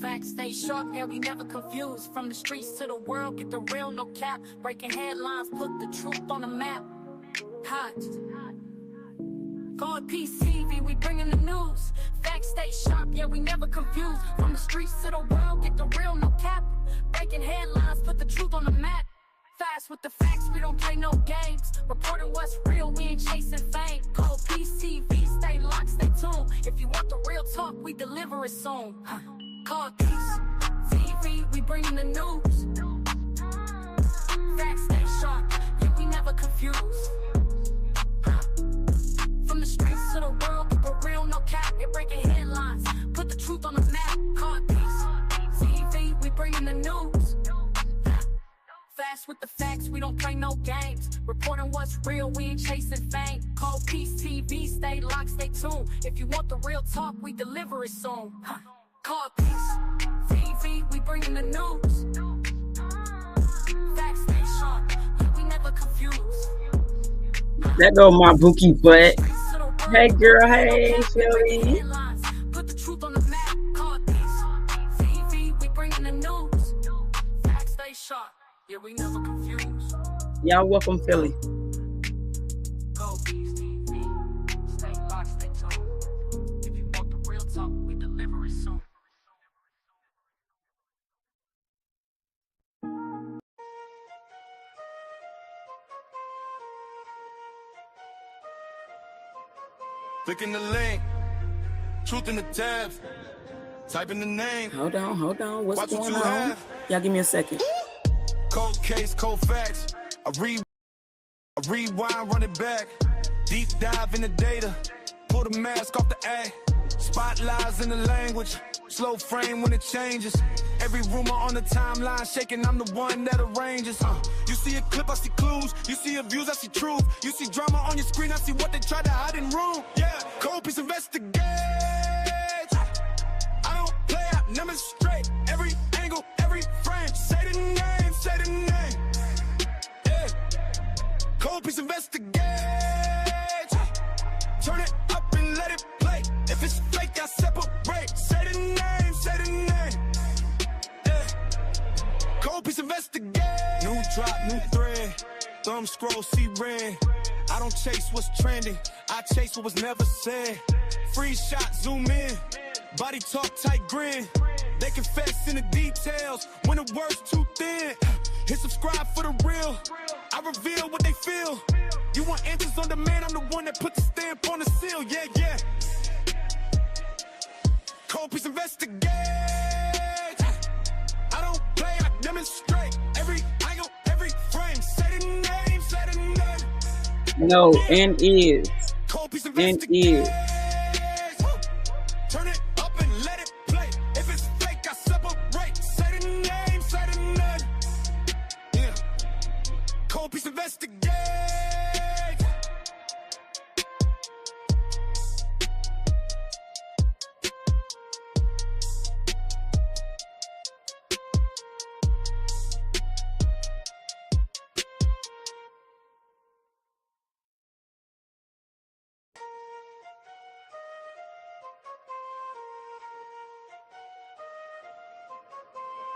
Facts stay sharp, yeah, we never confused. From the streets to the world, get the real, no cap. Breaking headlines, put the truth on the map. Hot. God PCV, we bringing the news. Facts stay sharp, yeah, we never confused. From the streets to the world, get the real, no cap. Breaking headlines, put the truth on the map. Fast with the facts, we don't play no games. Reporting what's real, we ain't chasing fame. Call PCV, stay locked, stay tuned. If you want the real talk, we deliver it soon. Call Peace TV, we bringing the news. Facts stay sharp, yeah, we never confused. From the streets to the world, keep it real, no cap. You're breaking headlines, put the truth on the map. Call Peace TV, we bringing the news. Fast with the facts, we don't play no games. Reporting what's real, we ain't chasing fame. Call Peace TV, stay locked, stay tuned. If you want the real talk, we deliver it soon. Call Peace TV, we bringing the news. Facts stay sharp, yeah, we never confused. That go my bookie butt. Hey girl, hey Philly. Put the truth on the map. Call Peace TV, we bringing the news. Facts stay sharp, yeah, we never confused. Y'all welcome Philly. Call Peace TV, stay locked, stay tuned. If you want the real talk, we deliver it soon. Clicking the link, truth in the tabs, type in the name. Hold on. What's Watch what going you on? have. Y'all give me a second. Cold case, cold facts. I rewind, run it back. Deep dive in the data. Pull the mask off the A. Spot lies in the language. Slow frame when it changes. Every rumor on the timeline shaking, I'm the one that arranges. You see a clip, I see clues. You see abuse, I see truth. You see drama on your screen, I see what they try to hide in room. Yeah, cold piece investigate. I don't play, I demonstrate. Every angle, every frame. Say the name, say the name. Yeah, cold piece investigate. Turn it up and let it play. If it's fake, I separate. Say the name, say the name. Yeah. Cold piece investigate. New drop, new thread. Thumb scroll, see red. I don't chase what's trending. I chase what was never said. Free shot, zoom in. Body talk, tight grin. They confess in the details when the word's too thin. Hit subscribe for the real. I reveal what they feel. You want answers on demand? I'm the one that put the stamp on the seal. Yeah, yeah. Cold piece investigate. I don't play, I demonstrate. Every angle, every frame. Say the name, say the name. No, and is. Cold piece And investigate. is. Turn it up and let it play. If it's fake, I separate. Say the name, say the name. Yeah. Cold piece investigate.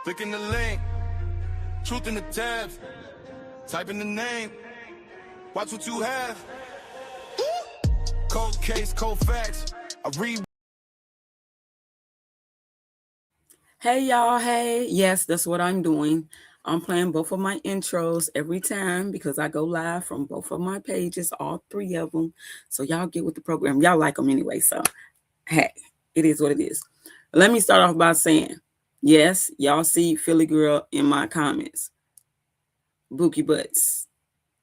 Clicking the link, truth in the tabs, type in the name, watch what you have. Cold case, cold facts. I read. Hey y'all, hey. Yes, that's what I'm doing. I'm playing both of my intros every time because I go live from both of my pages, all three of them. So y'all get with the program. Y'all like them anyway. So, hey, it is what it is. Let me start off by saying, yes, y'all see Philly Girl in my comments. Bookie Butts.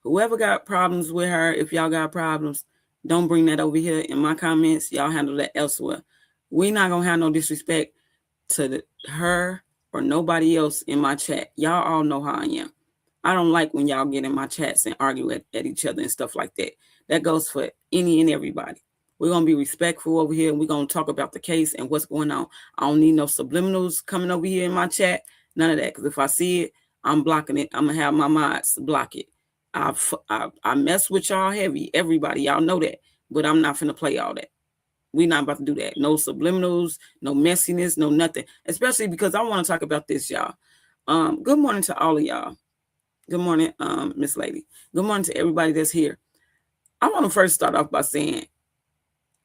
Whoever got problems with her, if y'all got problems, don't bring that over here in my comments. Y'all handle that elsewhere. We're not going to have no disrespect to her or nobody else in my chat. Y'all all know how I am. I don't like when y'all get in my chats and argue at each other and stuff like that. That goes for any and everybody. We're going to be respectful over here, and we're going to talk about the case and what's going on. I don't need no subliminals coming over here in my chat. None of that, because if I see it, I'm blocking it. I'm going to have my mods block it. I mess with y'all heavy, everybody, y'all know that, but I'm not finna play all that. We're not about to do that. No subliminals, no messiness, no nothing. Especially because I want to talk about this, y'all. Good morning to all of y'all. Good morning, Miss Lady. Good morning to everybody that's here. I want to first start off by saying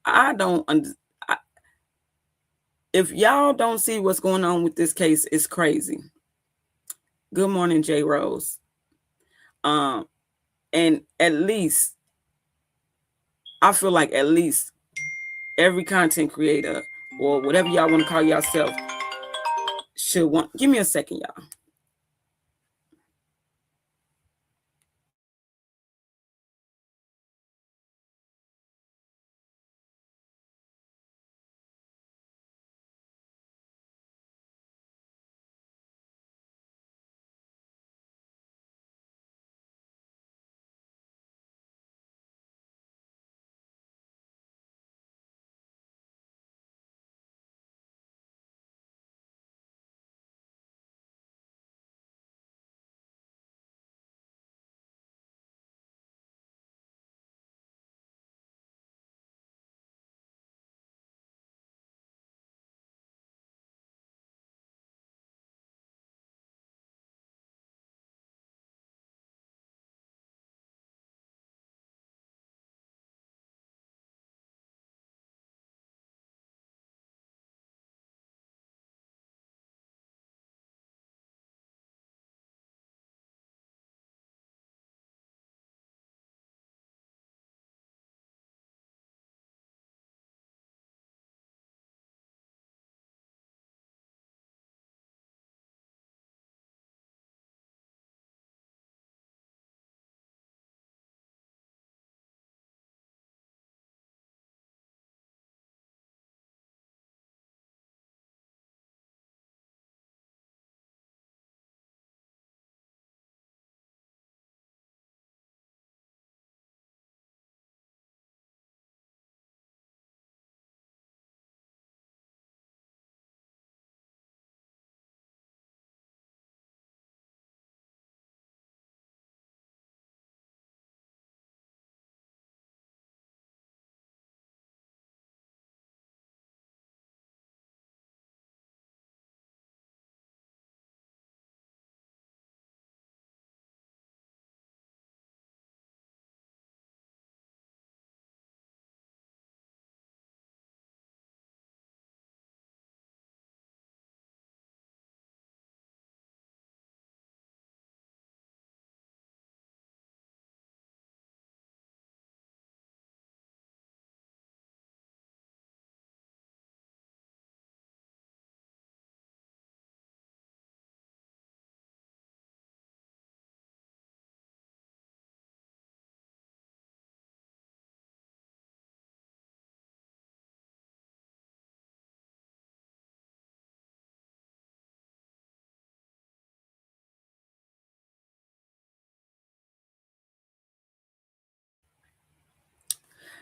I don't. If y'all don't see what's going on with this case, it's crazy. Good morning, J Rose. And at least I feel like at least every content creator or whatever y'all want to call yourself should want. Give me a second, y'all.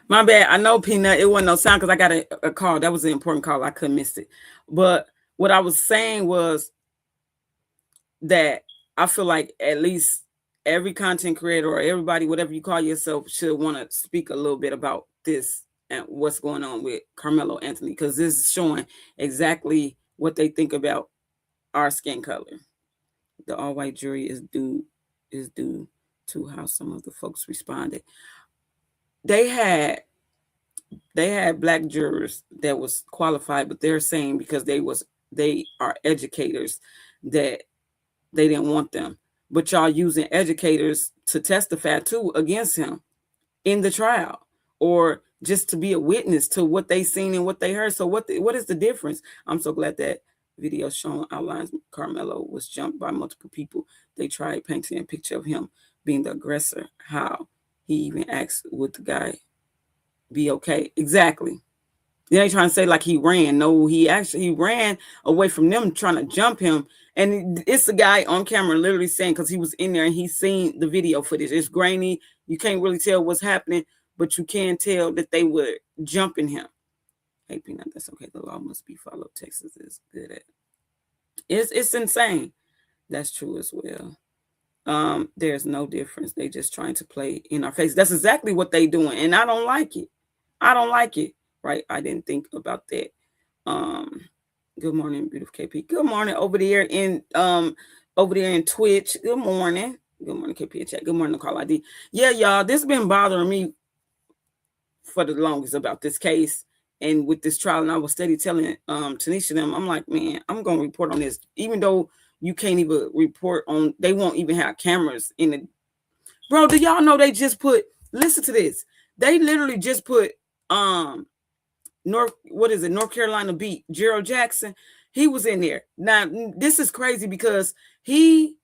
My bad. I know, Peanut, it wasn't no sound because I got a call. That was an important call. I couldn't miss it. But what I was saying was that I feel like at least every content creator or everybody, whatever you call yourself, should want to speak a little bit about this and what's going on with Karmelo Anthony, because this is showing exactly what they think about our skin color. The all-white jury is due to how some of the folks responded. They had black jurors that was qualified, but they're saying because they are educators that they didn't want them. But y'all using educators to testify too against him in the trial, or just to be a witness to what they seen and what they heard. So what is the difference? I'm so glad that video showing outlines Karmelo was jumped by multiple people. They tried painting a picture of him being the aggressor. How he even asked, would the guy be okay? Exactly. They ain't trying to say like he ran. No, he ran away from them trying to jump him. And it's the guy on camera literally saying, because he was in there and he's seen the video footage. It's grainy. You can't really tell what's happening, but you can tell that they were jumping him. Hey, Peanut, that's okay. The law must be followed. Texas is good at it. It's insane. That's true as well. There's no difference. They just trying to play in our face. That's exactly what they doing, and I don't like it. I don't like it. Right? I didn't think about that. Good morning, beautiful KP. Good morning over there in Twitch. Good morning. Good morning, KP in chat. Good morning, Call ID. Yeah, y'all, this been bothering me for the longest about this case and with this trial. And I was steady telling Tanisha them, I'm like, man, I'm gonna report on this, even though you can't even report on. They won't even have cameras in the. Bro, do y'all know they just put? Listen to this. They literally just put North Carolina beat Gerald Jackson. He was in there. Now this is crazy because him,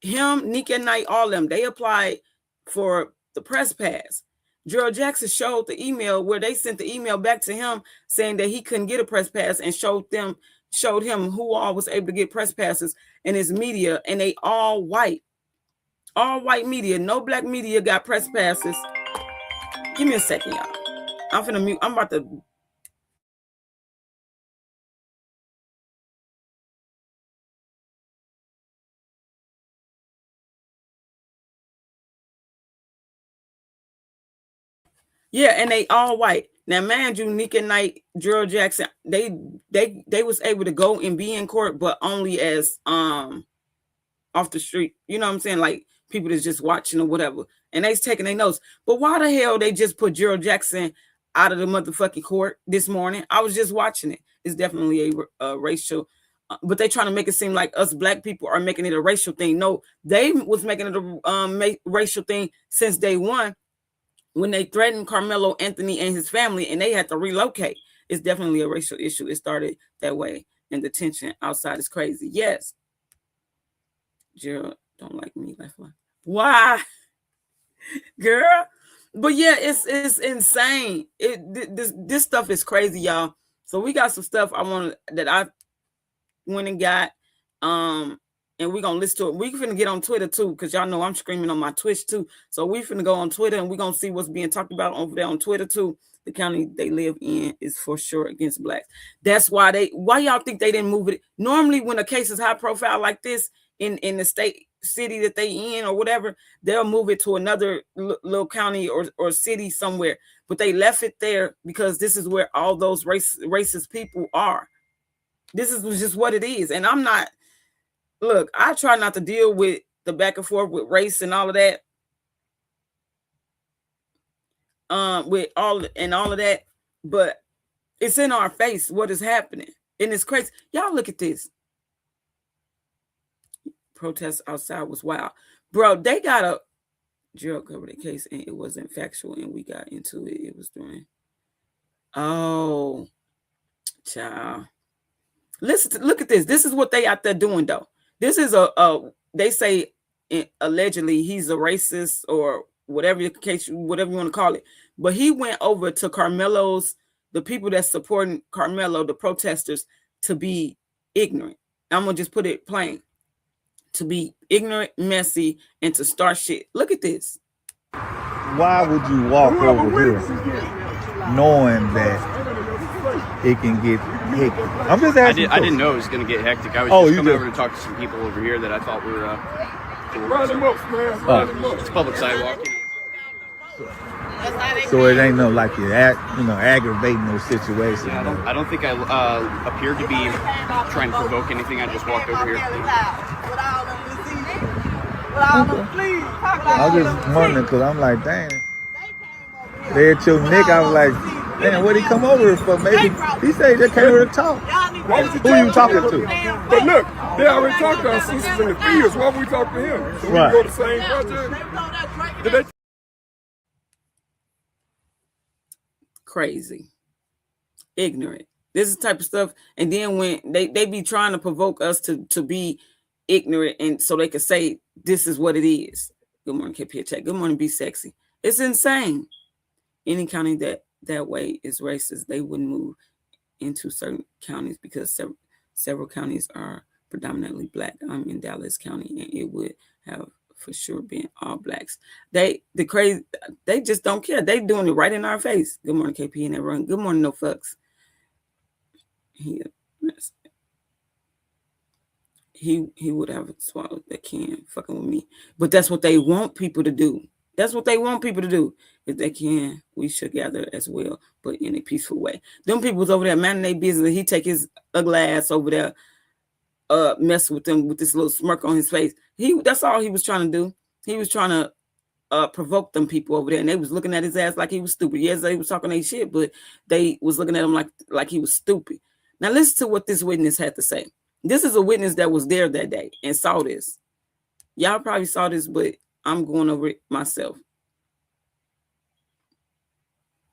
Nick and Knight, all of them, they applied for the press pass. Gerald Jackson showed the email where they sent the email back to him saying that he couldn't get a press pass, and showed him who all was able to get press passes in his media, and they all white media. No black media got press passes. Give me a second, y'all. I'm finna mute. I'm about to. Yeah, and they all white. Now, mind you, Nika Knight, Gerald Jackson, they was able to go and be in court, but only as off the street. You know what I'm saying? Like people that's just watching or whatever. And they's taking their notes. But why the hell they just put Gerald Jackson out of the motherfucking court this morning? I was just watching it. It's definitely a racial, but they trying to make it seem like us black people are making it a racial thing. No, they was making it a racial thing since day one, when they threatened Karmelo Anthony and his family, and they had to relocate. It's definitely a racial issue. It started that way, and the tension outside is crazy. Yes. Gerald don't like me. Why? Girl. But yeah, it's insane. This stuff is crazy, y'all. So we got some stuff that I went and got. And we're gonna listen to it. We finna get on Twitter too, because y'all know I'm screaming on my Twitch too. So we finna go on Twitter, and we're gonna see what's being talked about over there on Twitter too. The county they live in is for sure against blacks. That's why y'all think they didn't move it. Normally, when a case is high profile like this in the city that they in or whatever, they'll move it to another little county or city somewhere. But they left it there because this is where all those racist people are. This is just what it is. And I'm not. Look, I try not to deal with the back and forth with race and all of that. With all of that, but it's in our face what is happening, and it's crazy. Y'all look at this. Protests outside was wild, bro. They got a Gerald covered the case, and it wasn't factual, and we got into it. It was doing. Oh, child. Listen, look at this. This is what they out there doing, though. This is they say allegedly he's a racist or whatever the case, whatever you want to call it. But he went over to the people that's supporting Karmelo, the protesters, to be ignorant. I'm going to just put it plain. To be ignorant, messy, and to start shit. Look at this. Why would you walk over here knowing that it can get hectic? I'm just asking. I didn't know it was going to get hectic. I was just coming over to talk to some people over here that I thought were cool. It's a public sidewalk. So it ain't no like you're aggravating those situations. Yeah, I don't think I appeared to be trying to provoke anything. I just walked over here. I was just wondering because I'm like, damn. They at your neck. I was like, damn, what'd he come over for? Maybe he said they came over to talk. Who are you talking to? But look, they already talked to our sisters in the fields. Why would we talk to him? So we can go to the same project? Did they? Crazy. Ignorant. This is the type of stuff. And then when they be trying to provoke us to be ignorant, and so they can say this is what it is. Good morning, KP Chat. Good morning, Be Sexy. It's insane. Any county that way is racist. They wouldn't move into certain counties because several counties are predominantly black. I'm in Dallas County, and it would have for sure been all blacks. They just don't care. They doing it right in our face. Good morning, KP and everyone. Good morning, no fucks. he would have swallowed that can fucking with me. But that's what they want people to do. That's what they want people to do. If they can, we should gather as well, but in a peaceful way. Them people's over there minding their business. He take his ugly ass over there, mess with them with this little smirk on his face. That's all he was trying to do. He was trying to provoke them people over there, and they was looking at his ass like he was stupid. Yes, they was talking their shit, but they was looking at him like he was stupid. Now listen to what this witness had to say. This is a witness that was there that day and saw this. Y'all probably saw this, but I'm going over it myself.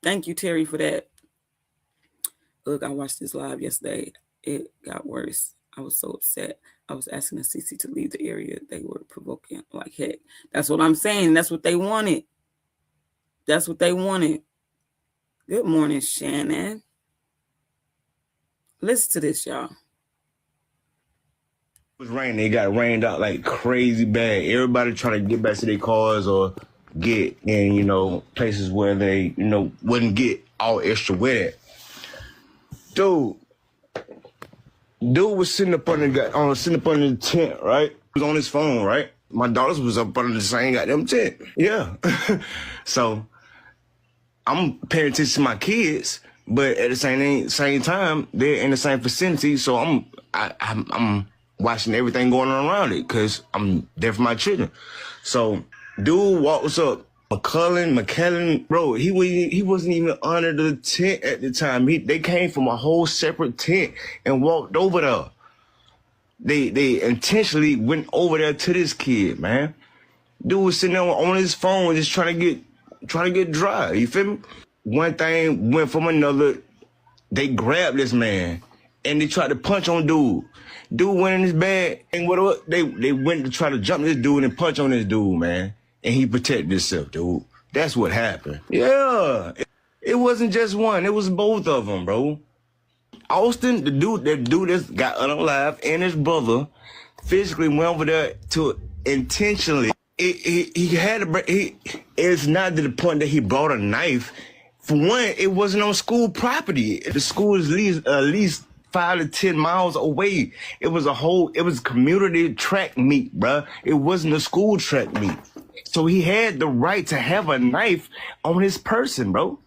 Thank you, Terry, for that. Look, I watched this live yesterday. It got worse. I was so upset. I was asking the CC to leave the area. They were provoking like heck. That's what I'm saying. That's what they wanted. That's what they wanted. Good morning, Shannon. Listen to this, y'all. It was raining. It got rained out like crazy bad. Everybody trying to get back to their cars or get in, places where they, wouldn't get all extra wet. Dude was sitting up under the tent, right? He was on his phone, right? My daughters was up under the same goddamn tent. Yeah. So I'm paying attention to my kids, but at the same time, they're in the same vicinity. So I'm watching everything going on around it because I'm there for my children. So dude walks up, McKellen, bro, he wasn't even under the tent at the time. They came from a whole separate tent and walked over there. They intentionally went over there to this kid, man. Dude was sitting there on his phone just trying to get dry. You feel me? One thing went from another. They grabbed this man and they tried to punch on dude. Dude went in his bag and whatever. They went to try to jump this dude and punch on this dude, man. And he protected himself, dude. That's what happened. Yeah. It wasn't just one. It was both of them, bro. Austin, that dude that got unalive, and his brother physically went over there to intentionally. It's not to the point that he brought a knife. For one, it wasn't on school property. The school is at least 5 to 10 miles away. It was a community track meet, bruh. It wasn't a school track meet. So he had the right to have a knife on his person, bro.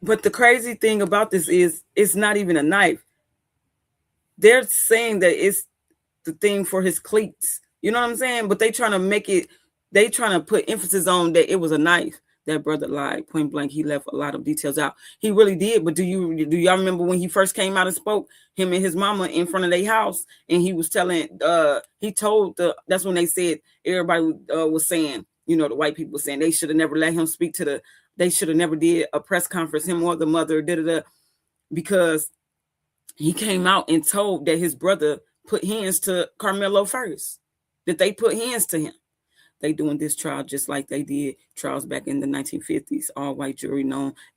But the crazy thing about this is it's not even a knife. They're saying that it's the thing for his cleats. You know what I'm saying? But they trying to put emphasis on that it was a knife. That brother lied point blank. He left a lot of details out. He really did. But do y'all remember when he first came out and spoke, him and his mama in front of their house, and he was telling, that's when they said, everybody was saying, the white people were saying they should have never let him speak they should have never did a press conference, him or the mother, because he came out and told that his brother put hands to Karmelo first, that they put hands to him. They doing this trial just like they did trials back in the 1950s. All white jury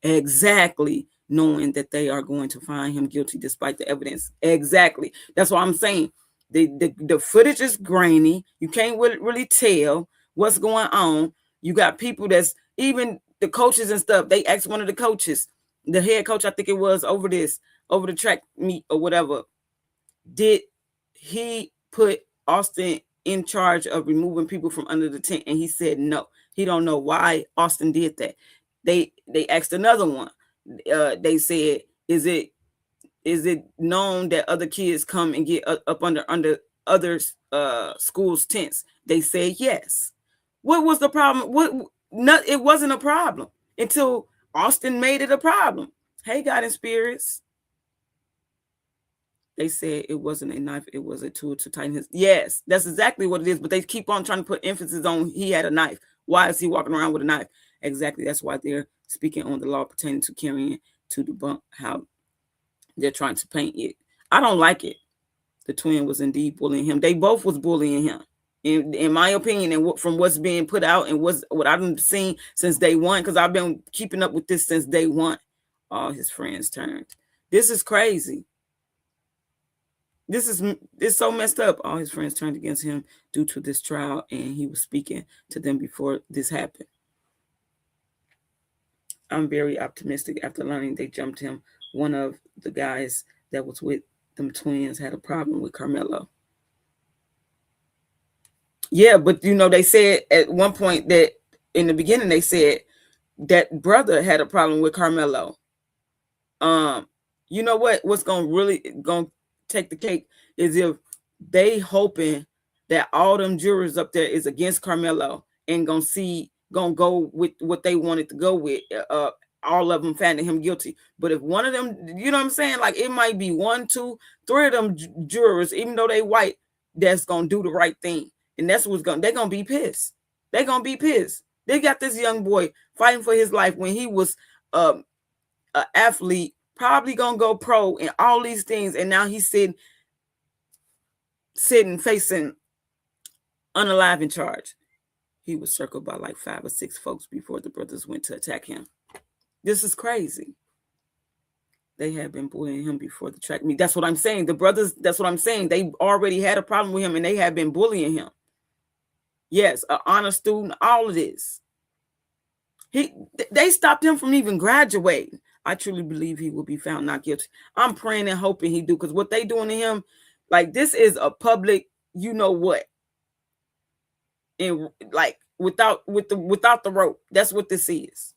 exactly knowing that they are going to find him guilty despite the evidence. Exactly. That's what I'm saying. The footage is grainy. You can't really tell what's going on. You got people that's even the coaches and stuff. They asked one of the coaches, the head coach, I think it was over the track meet or whatever. Did he put Austin in charge of removing people from under the tent? And he said no. He don't know why Austin did that. They asked another one. They said, is it known that other kids come and get up under other schools' tents? They said yes. What was the problem? It wasn't a problem until Austin made it a problem. Hey, God and spirits. They said it wasn't a knife, it was a tool to tighten his. Yes, that's exactly what it is. But they keep on trying to put emphasis on he had a knife. Why is he walking around with a knife? Exactly. That's why they're speaking on the law pertaining to carrying to debunk how they're trying to paint it. I don't like it. The twin was indeed bullying him. They both was bullying him. In my opinion, and from what's being put out and what I've been seeing since day one, because I've been keeping up with this since day one. All his friends turned. This is crazy. It's so messed up. All his friends turned against him due to this trial, and he was speaking to them before this happened. I'm very optimistic after learning they jumped him one of the guys that was with them twins had a problem with Karmelo. Yeah, but they said at one point that in the beginning they said that brother had a problem with Karmelo. You know what's gonna take the cake is if they hoping that all them jurors up there is against Karmelo and gonna go with what they wanted to go with. All of them finding him guilty. But if one of them, you know what I'm saying, like it might be 1, 2, 3 of them jurors, even though they white, that's gonna do the right thing, and that's what's they're gonna be pissed. They're gonna be pissed. They got this young boy fighting for his life when he was an athlete, probably gonna go pro and all these things, and now he's sitting facing unalive charge. He was circled by like 5 or 6 folks before the brothers went to attack him. This is crazy. They had been bullying him before the track meet. That's what I'm saying. The brothers, that's what I'm saying. They already had a problem with him and they had been bullying him. Yes, an honor student, all of this. They stopped him from even graduating. I truly believe he will be found not guilty. I'm praying and hoping he do, because what they doing to him, like, this is a public, you know what, and like without the rope. That's what this is.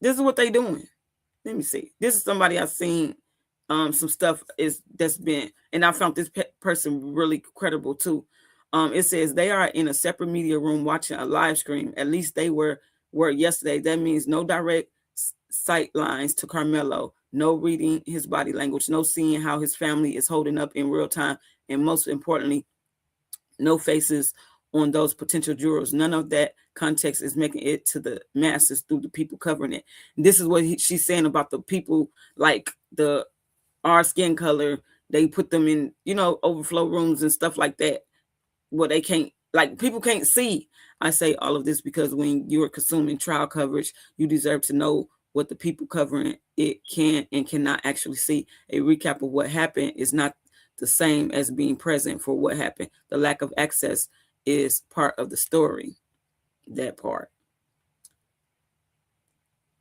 This is what they doing. Let me see. This is somebody I've seen some stuff that's been, and I found this person really credible too. It says they are in a separate media room watching a live stream. At least they were yesterday. That means no direct sight lines to Karmelo, no reading his body language, no seeing how his family is holding up in real time, and most importantly, no faces on those potential jurors. None of that context is making it to the masses through the people covering it. And this is what she's saying about the people, like our skin color. They put them in, overflow rooms and stuff like that, where they can't, like, people can't see. I say all of this because when you're consuming trial coverage, you deserve to know what the people covering it can and cannot actually see. A recap of what happened is not the same as being present for what happened. The lack of access is part of the story. That part.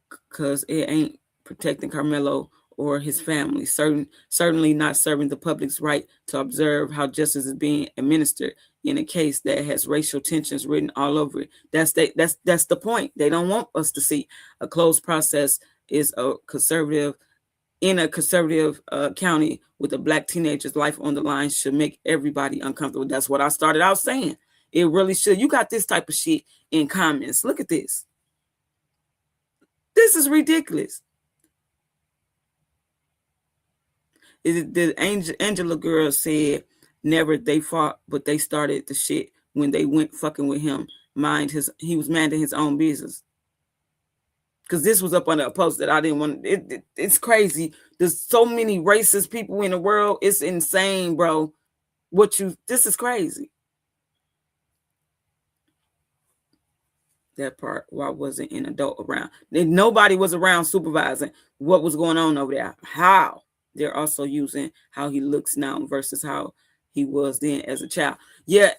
Because it ain't protecting Karmelo or his family. Certainly not serving the public's right to observe how justice is being administered in a case that has racial tensions written all over it. That's the point. They don't want us to see. A closed process is in a conservative county with a black teenager's life on the line should make everybody uncomfortable. That's what I started out saying. It really should. You got this type of shit in comments. Look at this. This is ridiculous. The Angela girl said, never they fought, but they started the shit when they went fucking with him. He was minding his own business. Because this was up on a post that I didn't want. It's crazy. There's so many racist people in the world. It's insane, bro. This is crazy. That part, why wasn't an adult around? Nobody was around supervising what was going on over there. How? They're also using how he looks now versus how he was then as a child. Yeah,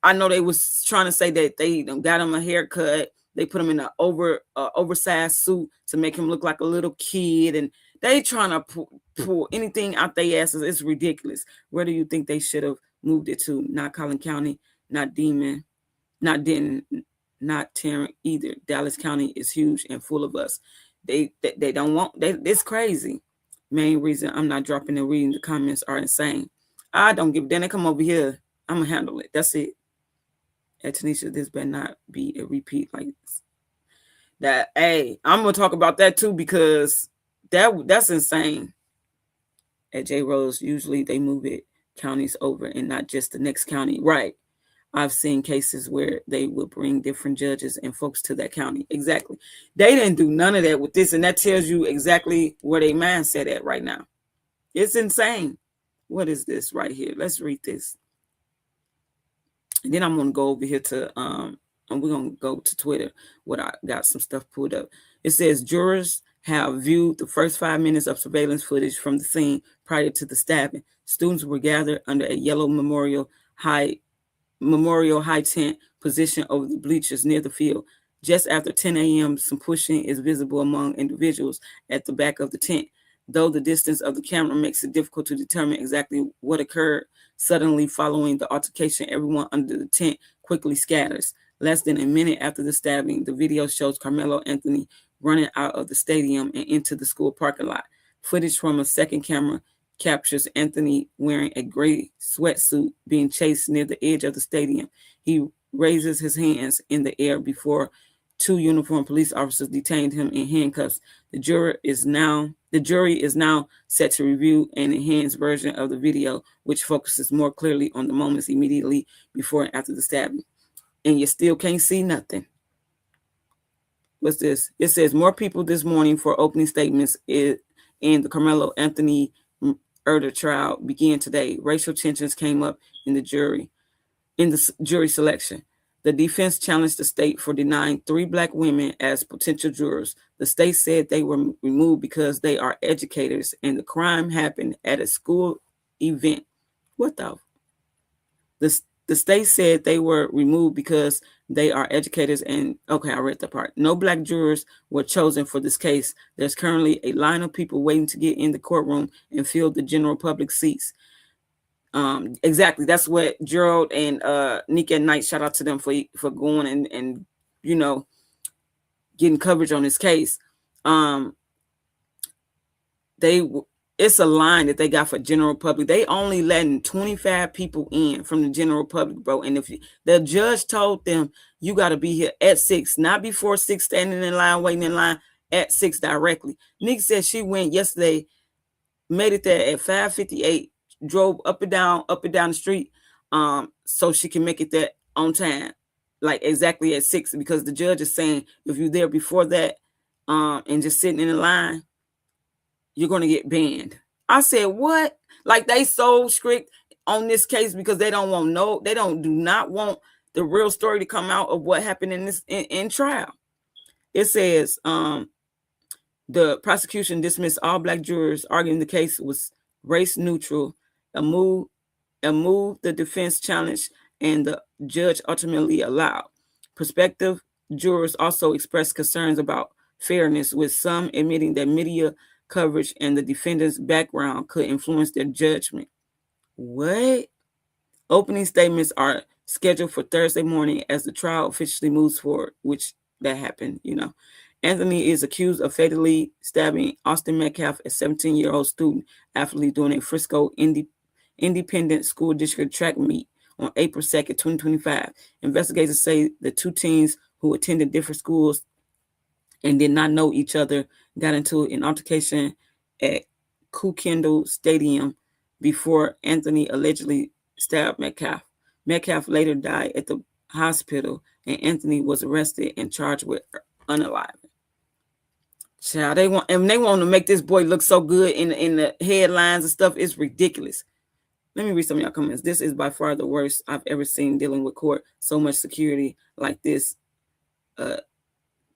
I know they was trying to say that they got him a haircut. They put him in an oversized suit to make him look like a little kid, and they trying to pull anything out their asses. It's ridiculous. Where do you think they should have moved it to? Not Collin County, not Demon, not Denton, not Tarrant either. Dallas County is huge and full of us. They don't want. It's crazy. Main reason I'm not dropping and reading the comments are insane. I don't give a damn. They come over here, I'm gonna handle it. That's it. At Tanisha, this better not be a repeat like this. That, hey, I'm gonna talk about that too, because that's insane. At J Rose, usually they move it counties over and not just the next county. Right. I've seen cases where they would bring different judges and folks to that county. Exactly. They didn't do none of that with this, and that tells you exactly where their mindset at right now. It's insane. What is this right here? Let's read this. And then I'm going to go over here to, and we're going to go to Twitter, what I got some stuff pulled up. It says, jurors have viewed the first 5 minutes of surveillance footage from the scene prior to the stabbing. Students were gathered under a yellow memorial high tent position over the bleachers near the field. Just after 10 a.m., some pushing is visible among individuals at the back of the tent. Though the distance of the camera makes it difficult to determine exactly what occurred suddenly following the altercation, everyone under the tent quickly scatters. Less than a minute after the stabbing, the video shows Karmelo Anthony running out of the stadium and into the school parking lot. Footage from a second camera captures Anthony wearing a gray sweatsuit being chased near the edge of the stadium. He raises his hands in the air before two uniformed police officers detained him in handcuffs. The jury is now set to review an enhanced version of the video, which focuses more clearly on the moments immediately before and after the stabbing. And you still can't see nothing. What's this? It says more people this morning for opening statements in the Karmelo Anthony murder trial began today. Racial tensions came up in the jury selection. The defense challenged the state for denying 3 Black women as potential jurors. The state said they were removed because they are educators and the crime happened at a school event. What the? The state said they were removed because they are educators and, okay, I read the part. No Black jurors were chosen for this case. There's currently a line of people waiting to get in the courtroom and fill the general public seats. Exactly. That's what Gerald and Nick at Night, shout out to them for going and you know, getting coverage on this case. It's a line that they got for general public. They only letting 25 people in from the general public, bro. And if the judge told them you got to be here at 6, not before 6, standing in line, waiting in line, at 6 directly. Nick said she went yesterday, made it there at 5:58, drove up and down the street, so she can make it there on time, like exactly at 6, because the judge is saying if you're there before that, and just sitting in the line, you're going to get banned. I said, what? Like, they so strict on this case because they do not want the real story to come out of what happened in this in trial. It says the prosecution dismissed all Black jurors, arguing the case was race neutral, a move the defense challenged and the judge ultimately allowed. Prospective jurors also expressed concerns about fairness, with some admitting that media coverage and the defendant's background could influence their judgment. What? Opening statements are scheduled for Thursday morning as the trial officially moves forward, which that happened, you know. Anthony is accused of fatally stabbing Austin Metcalf, a 17-year-old student athlete, during a Frisco Independent School District track meet on April 2nd, 2025. Investigators say the two teens who attended different schools and did not know each other got into an altercation at Kendall Stadium before Anthony allegedly stabbed Metcalf. Metcalf later died at the hospital, and Anthony was arrested and charged with unaliving. Child, they want to make this boy look so good in the headlines and stuff. It's ridiculous. Let me read some of y'all comments. This is by far the worst I've ever seen dealing with court. So much security like this.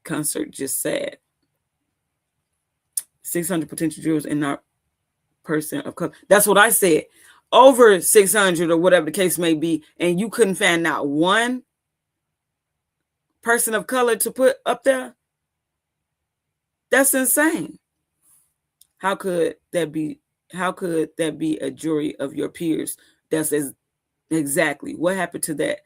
Concert just sad. 600 potential jurors and not person of color. That's what I said. Over 600 or whatever the case may be, and you couldn't find out one person of color to put up there. That's insane. How could that be? How could that be a jury of your peers? That's exactly what happened to that.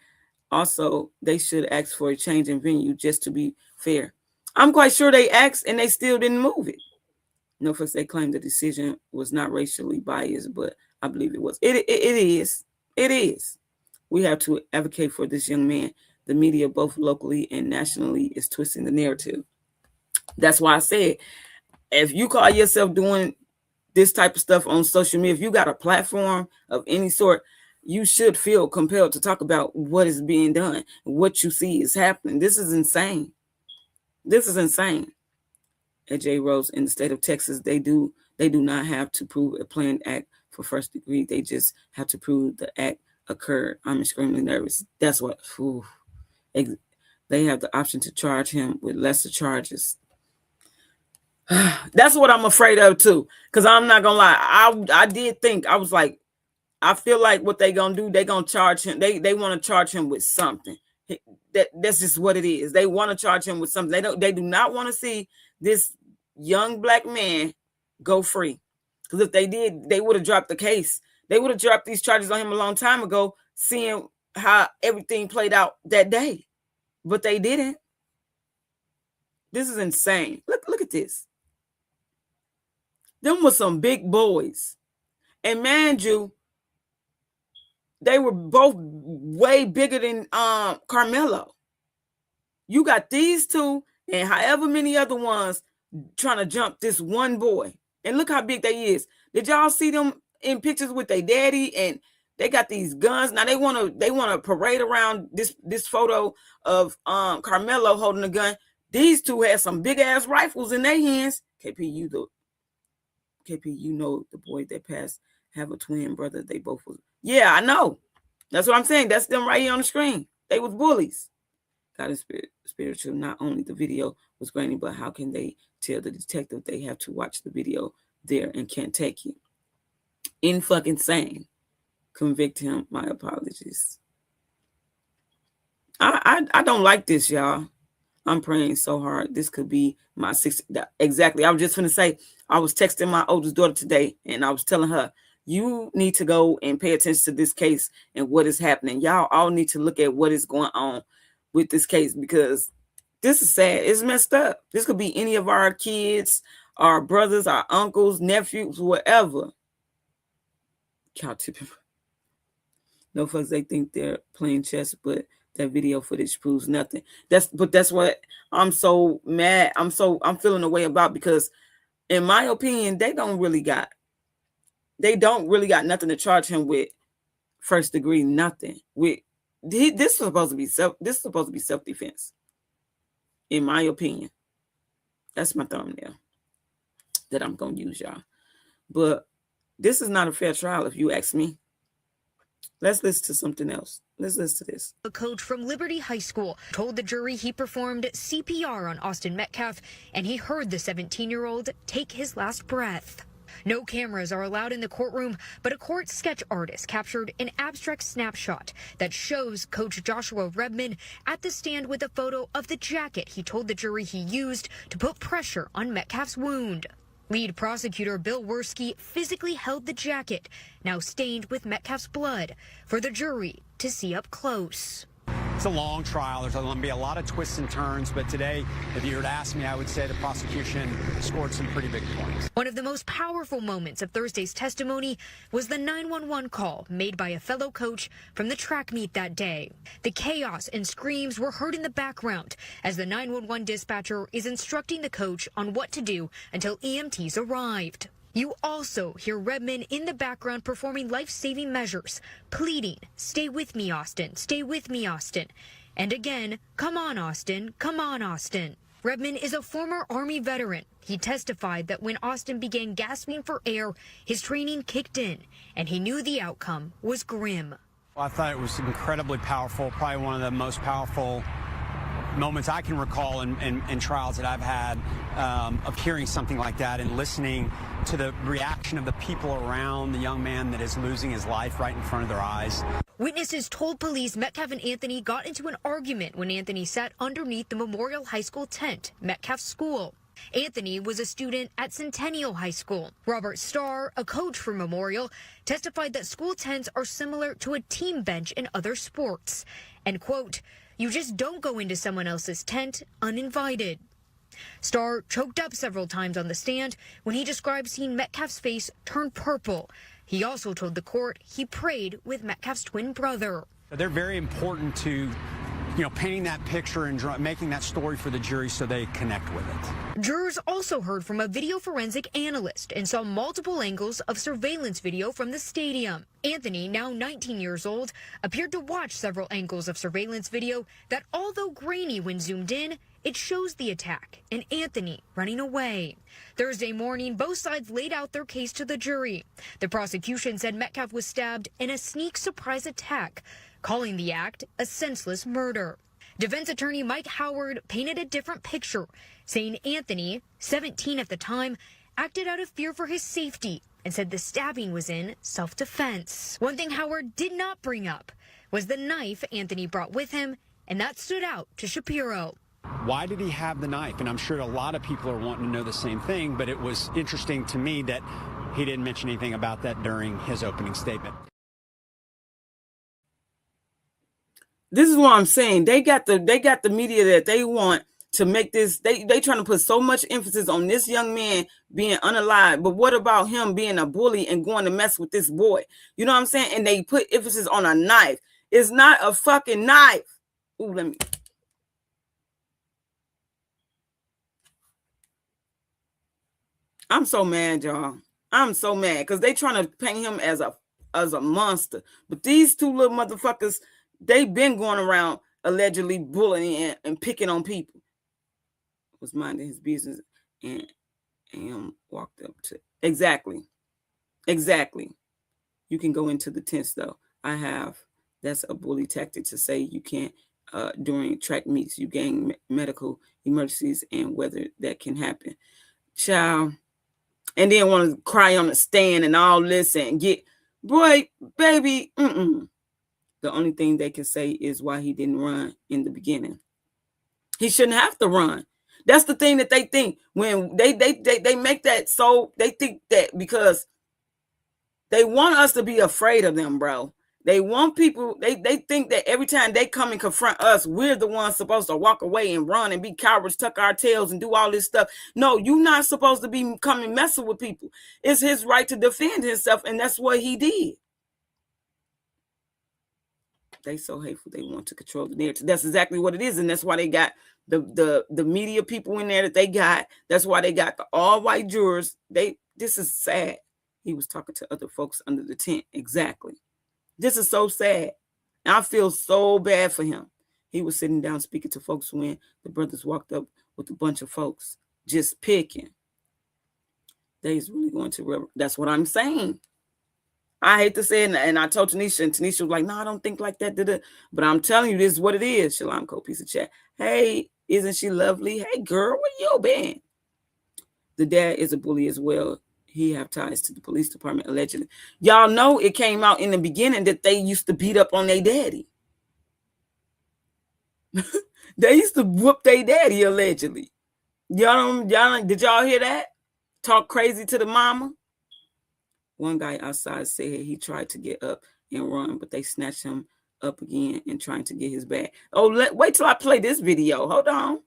Also, they should ask for a change in venue just to be fair. I'm quite sure they asked and they still didn't move it. No, folks, they claim the decision was not racially biased, but I believe it was. It is. It is. We have to advocate for this young man. The media, both locally and nationally, is twisting the narrative. That's why I said, if you call yourself doing this type of stuff on social media, if you got a platform of any sort, you should feel compelled to talk about what is being done, what you see is happening. This is insane. This is insane. At J. Rose, in the state of Texas, they do not have to prove a planned act for first degree. They just have to prove the act occurred. I'm extremely nervous. That's what. They have the option to charge him with lesser charges. That's what I'm afraid of too. Because I'm not gonna lie, I did think, I was like, I feel like what they gonna do, they gonna charge him. They want to charge him with something. That's just what it is. They want to charge him with something. They do not want to see this young black man go free. Because if they did, they would have dropped the case. They would have dropped these charges on him a long time ago, seeing how everything played out that day. But they didn't. This is insane. Look at this. Them were some big boys. And mind you, they were both way bigger than Karmelo. You got these two and however many other ones trying to jump this one boy. And look how big they is. Did y'all see them in pictures with their daddy? And they got these guns. Now they want to parade around this photo of Karmelo holding a gun. These two had some big ass rifles in their hands. KP, you know the boy that passed have a twin brother. They both was. Yeah, I know. That's what I'm saying. That's them right here on the screen. They was bullies. God is spiritual. Not only the video was grainy, but how can they tell the detective they have to watch the video there and can't take you? In fucking sane. Convict him. My apologies. I don't like this, y'all. I'm praying so hard. This could be my 6th. Exactly. I was just going to say, I was texting my oldest daughter today, and I was telling her, you need to go and pay attention to this case and what is happening. Y'all all need to look at what is going on with this case, because this is sad. It's messed up. This could be any of our kids, our brothers, our uncles, nephews, whatever. No fuss, they think they're playing chess, but that video footage proves nothing. That's what I'm so mad. I'm feeling a way about, because in my opinion, they don't really got nothing to charge him with. First degree, nothing. This is supposed to be self-defense. In my opinion. That's my thumbnail that I'm gonna use, y'all. But this is not a fair trial, if you ask me. Let's listen to something else. Let's listen to this. A coach from Liberty High School told the jury he performed CPR on Austin Metcalf, and he heard the 17-year-old take his last breath. No cameras are allowed in the courtroom, but a court sketch artist captured an abstract snapshot that shows Coach Joshua Redman at the stand with a photo of the jacket he told the jury he used to put pressure on Metcalf's wound. Lead prosecutor Bill Werski physically held the jacket, now stained with Metcalf's blood, for the jury to see up close. It's a long trial. There's going to be a lot of twists and turns, but today, if you were to ask me, I would say the prosecution scored some pretty big points. One of the most powerful moments of Thursday's testimony was the 911 call made by a fellow coach from the track meet that day. The chaos and screams were heard in the background as the 911 dispatcher is instructing the coach on what to do until EMTs arrived. You also hear Redman in the background performing life-saving measures, pleading, "Stay with me, Austin. Stay with me, Austin." And again, "Come on, Austin. Come on, Austin." Redman is a former Army veteran. He testified that when Austin began gasping for air, his training kicked in, and he knew the outcome was grim. I thought it was incredibly powerful, probably one of the most powerful moments I can recall in trials that I've had, of hearing something like that and listening to the reaction of the people around the young man that is losing his life right in front of their eyes. Witnesses told police Metcalf and Anthony got into an argument when Anthony sat underneath the Memorial High School tent, Metcalf's school. Anthony was a student at Centennial High School. Robert Starr, a coach for Memorial, testified that school tents are similar to a team bench in other sports. And, quote, "You just don't go into someone else's tent uninvited." Starr choked up several times on the stand when he described seeing Metcalf's face turn purple. He also told the court he prayed with Metcalf's twin brother. They're very important to, painting that picture and making that story for the jury so they connect with it. Jurors also heard from a video forensic analyst and saw multiple angles of surveillance video from the stadium. Anthony, now 19 years old, appeared to watch several angles of surveillance video that, although grainy when zoomed in, it shows the attack and Anthony running away. Thursday morning, both sides laid out their case to the jury. The prosecution said Metcalf was stabbed in a sneak surprise attack, calling the act a senseless murder. Defense attorney Mike Howard painted a different picture, saying Anthony, 17 at the time, acted out of fear for his safety and said the stabbing was in self-defense. One thing Howard did not bring up was the knife Anthony brought with him, and that stood out to Shapiro. Why did he have the knife? And I'm sure a lot of people are wanting to know the same thing, but it was interesting to me that he didn't mention anything about that during his opening statement. This is what I'm saying. They got the media that they want to make this. They trying to put so much emphasis on this young man being unalive. But what about him being a bully and going to mess with this boy? You know what I'm saying? And they put emphasis on a knife. It's not a fucking knife. Ooh, let me. I'm so mad, y'all. I'm so mad because they trying to paint him as a monster. But these two little motherfuckers, they've been going around allegedly bullying and picking on people. Was minding his business and walked up to exactly. You can go into the tents though. That's a bully tactic to say you can't during track meets. You gain medical emergencies and whether that can happen. Child. And then want to cry on the stand and all this and get, boy, baby. The only thing they can say is why he didn't run in the beginning. He shouldn't have to run. That's the thing that they think when they make that. So they think that because they want us to be afraid of them, bro. They want people, they think that every time they come and confront us, we're the ones supposed to walk away and run and be cowards, tuck our tails and do all this stuff. No, you're not supposed to be coming messing with people. It's his right to defend himself, and that's what he did. They so hateful, they want to control the narrative. That's exactly what it is, and that's why they got the media people in there that they got. That's why they got the all-white jurors. This is sad. He was talking to other folks under the tent. Exactly. This is so sad. And I feel so bad for him. He was sitting down speaking to folks when the brothers walked up with a bunch of folks just picking. They's really going to, that's what I'm saying. I hate to say it, and I told Tanisha, and Tanisha was like, no, I don't think like that. But I'm telling you, this is what it is. Shalom, piece of chat. Hey, isn't she lovely? Hey, girl, where you been? The dad is a bully as well. He have ties to the police department, allegedly. Y'all know it came out in the beginning that they used to beat up on their daddy. They used to whoop their daddy, allegedly. Y'all, did y'all hear that? Talk crazy to the mama? One guy outside said he tried to get up and run, but they snatched him up again and trying to get his bag. Oh, wait till I play this video. Hold on.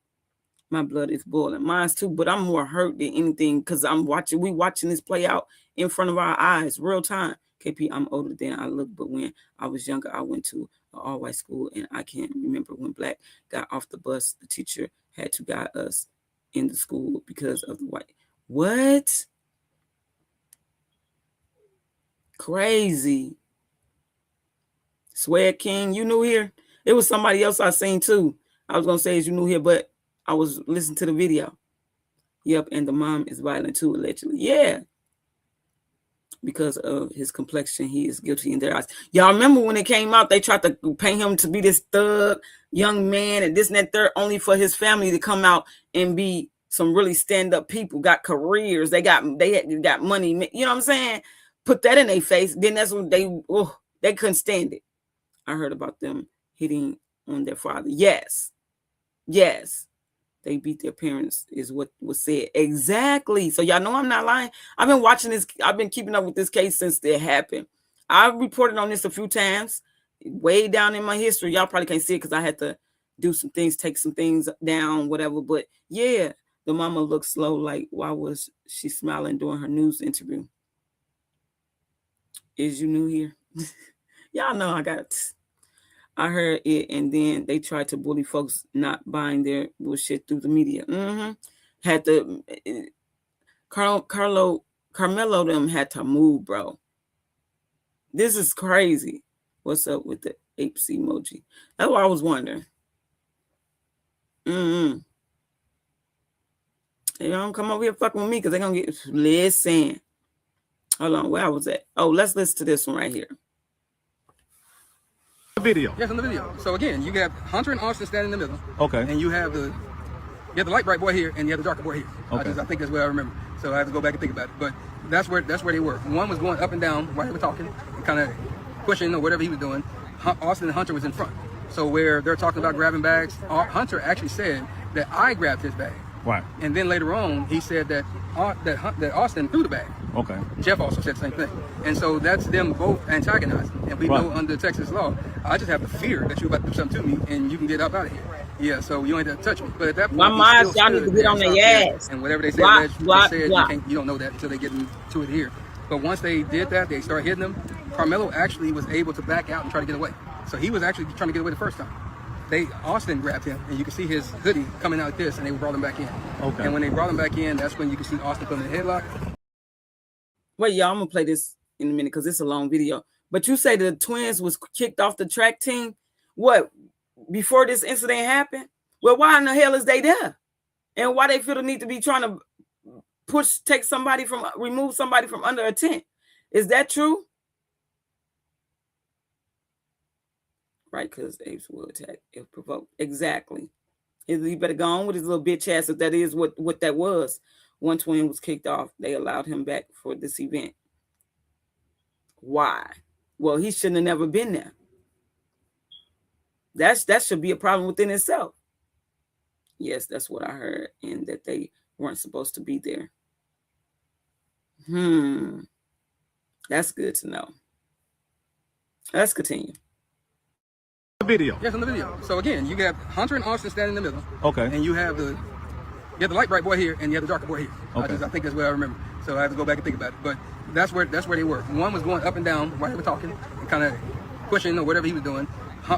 My blood is boiling. Mine's too, but I'm more hurt than anything because we watching this play out in front of our eyes, real time. KP, I'm older than I look, but when I was younger, I went to an all-white school, and I can't remember when black got off the bus. The teacher had to guide us in the school because of the white. What? Crazy. Swag King, you new here? It was somebody else I seen too. I was gonna say is you new here, but I was listening to the video. Yep, and the mom is violent too, allegedly. Yeah. Because of his complexion, he is guilty in their eyes. Y'all remember when it came out, they tried to paint him to be this thug young man and this and that third, only for his family to come out and be some really stand-up people, got careers, they got money, you know what I'm saying? Put that in their face, then that's when they couldn't stand it. I heard about them hitting on their father. Yes. They beat their parents is what was said. Exactly. So y'all know I'm not lying. I've been watching this. I've been keeping up with this case since it happened. I've reported on this a few times, way down in my history. Y'all probably can't see it because I had to do some things, take some things down, whatever. But yeah, the mama looked slow. Like, why was she smiling during her news interview? Is you new here? Y'all know I heard it, and then they tried to bully folks not buying their bullshit through the media. Had to, Carmelo them had to move, bro. This is crazy. What's up with the apes emoji? That's what I was wondering. They don't come over here fucking with me because they're going to get, listen. Hold on, where I was at? Oh, let's listen to this one right here. Video. Yes, in the video. So again, you have Hunter and Austin standing in the middle. Okay. And you have the light bright boy here, and you have the darker boy here. Okay. I think that's what I remember. So I have to go back and think about it. But that's where they were. One was going up and down while they were talking, and kind of pushing or whatever he was doing. Austin and Hunter was in front. So where they're talking about grabbing bags, Hunter actually said that I grabbed his bag. Right. And then later on, he said that Austin threw the bag. Okay. Jeff also said the same thing. And so that's them both antagonizing. And we know under Texas law, I just have the fear that you're about to do something to me and you can get up out of here. Yeah, so you ain't have to touch me. But at that point, y'all need to get on their ass. And whatever they say, you don't know that until they get into it here. But once they did that, they started hitting him. Karmelo actually was able to back out and try to get away. So he was actually trying to get away the first time. Austin grabbed him, and you can see his hoodie coming out like this, and they brought him back in. Okay. And when they brought him back in, that's when you can see Austin put him in a headlock. Wait, y'all, I'm gonna play this in a minute because it's a long video. But you say the twins was kicked off the track team. What? Before this incident happened? Well, why in the hell is they there? And why they feel the need to be trying to remove somebody from under a tent? Is that true? Right, because apes will attack if provoked. Exactly. He better go on with his little bitch ass if that is what that was. One twin was kicked off. They allowed him back for this event. Why? Well, he shouldn't have never been there. That should be a problem within itself. Yes, that's what I heard, and that they weren't supposed to be there. That's good to know. Let's continue. Video. Yes, on the video. So again, you got Hunter and Austin standing in the middle. Okay. And you have the light bright boy here, and you have the darker boy here. Okay. I think that's what I remember. So I have to go back and think about it. But that's where they were. One was going up and down while they were talking, and kind of pushing or whatever he was doing.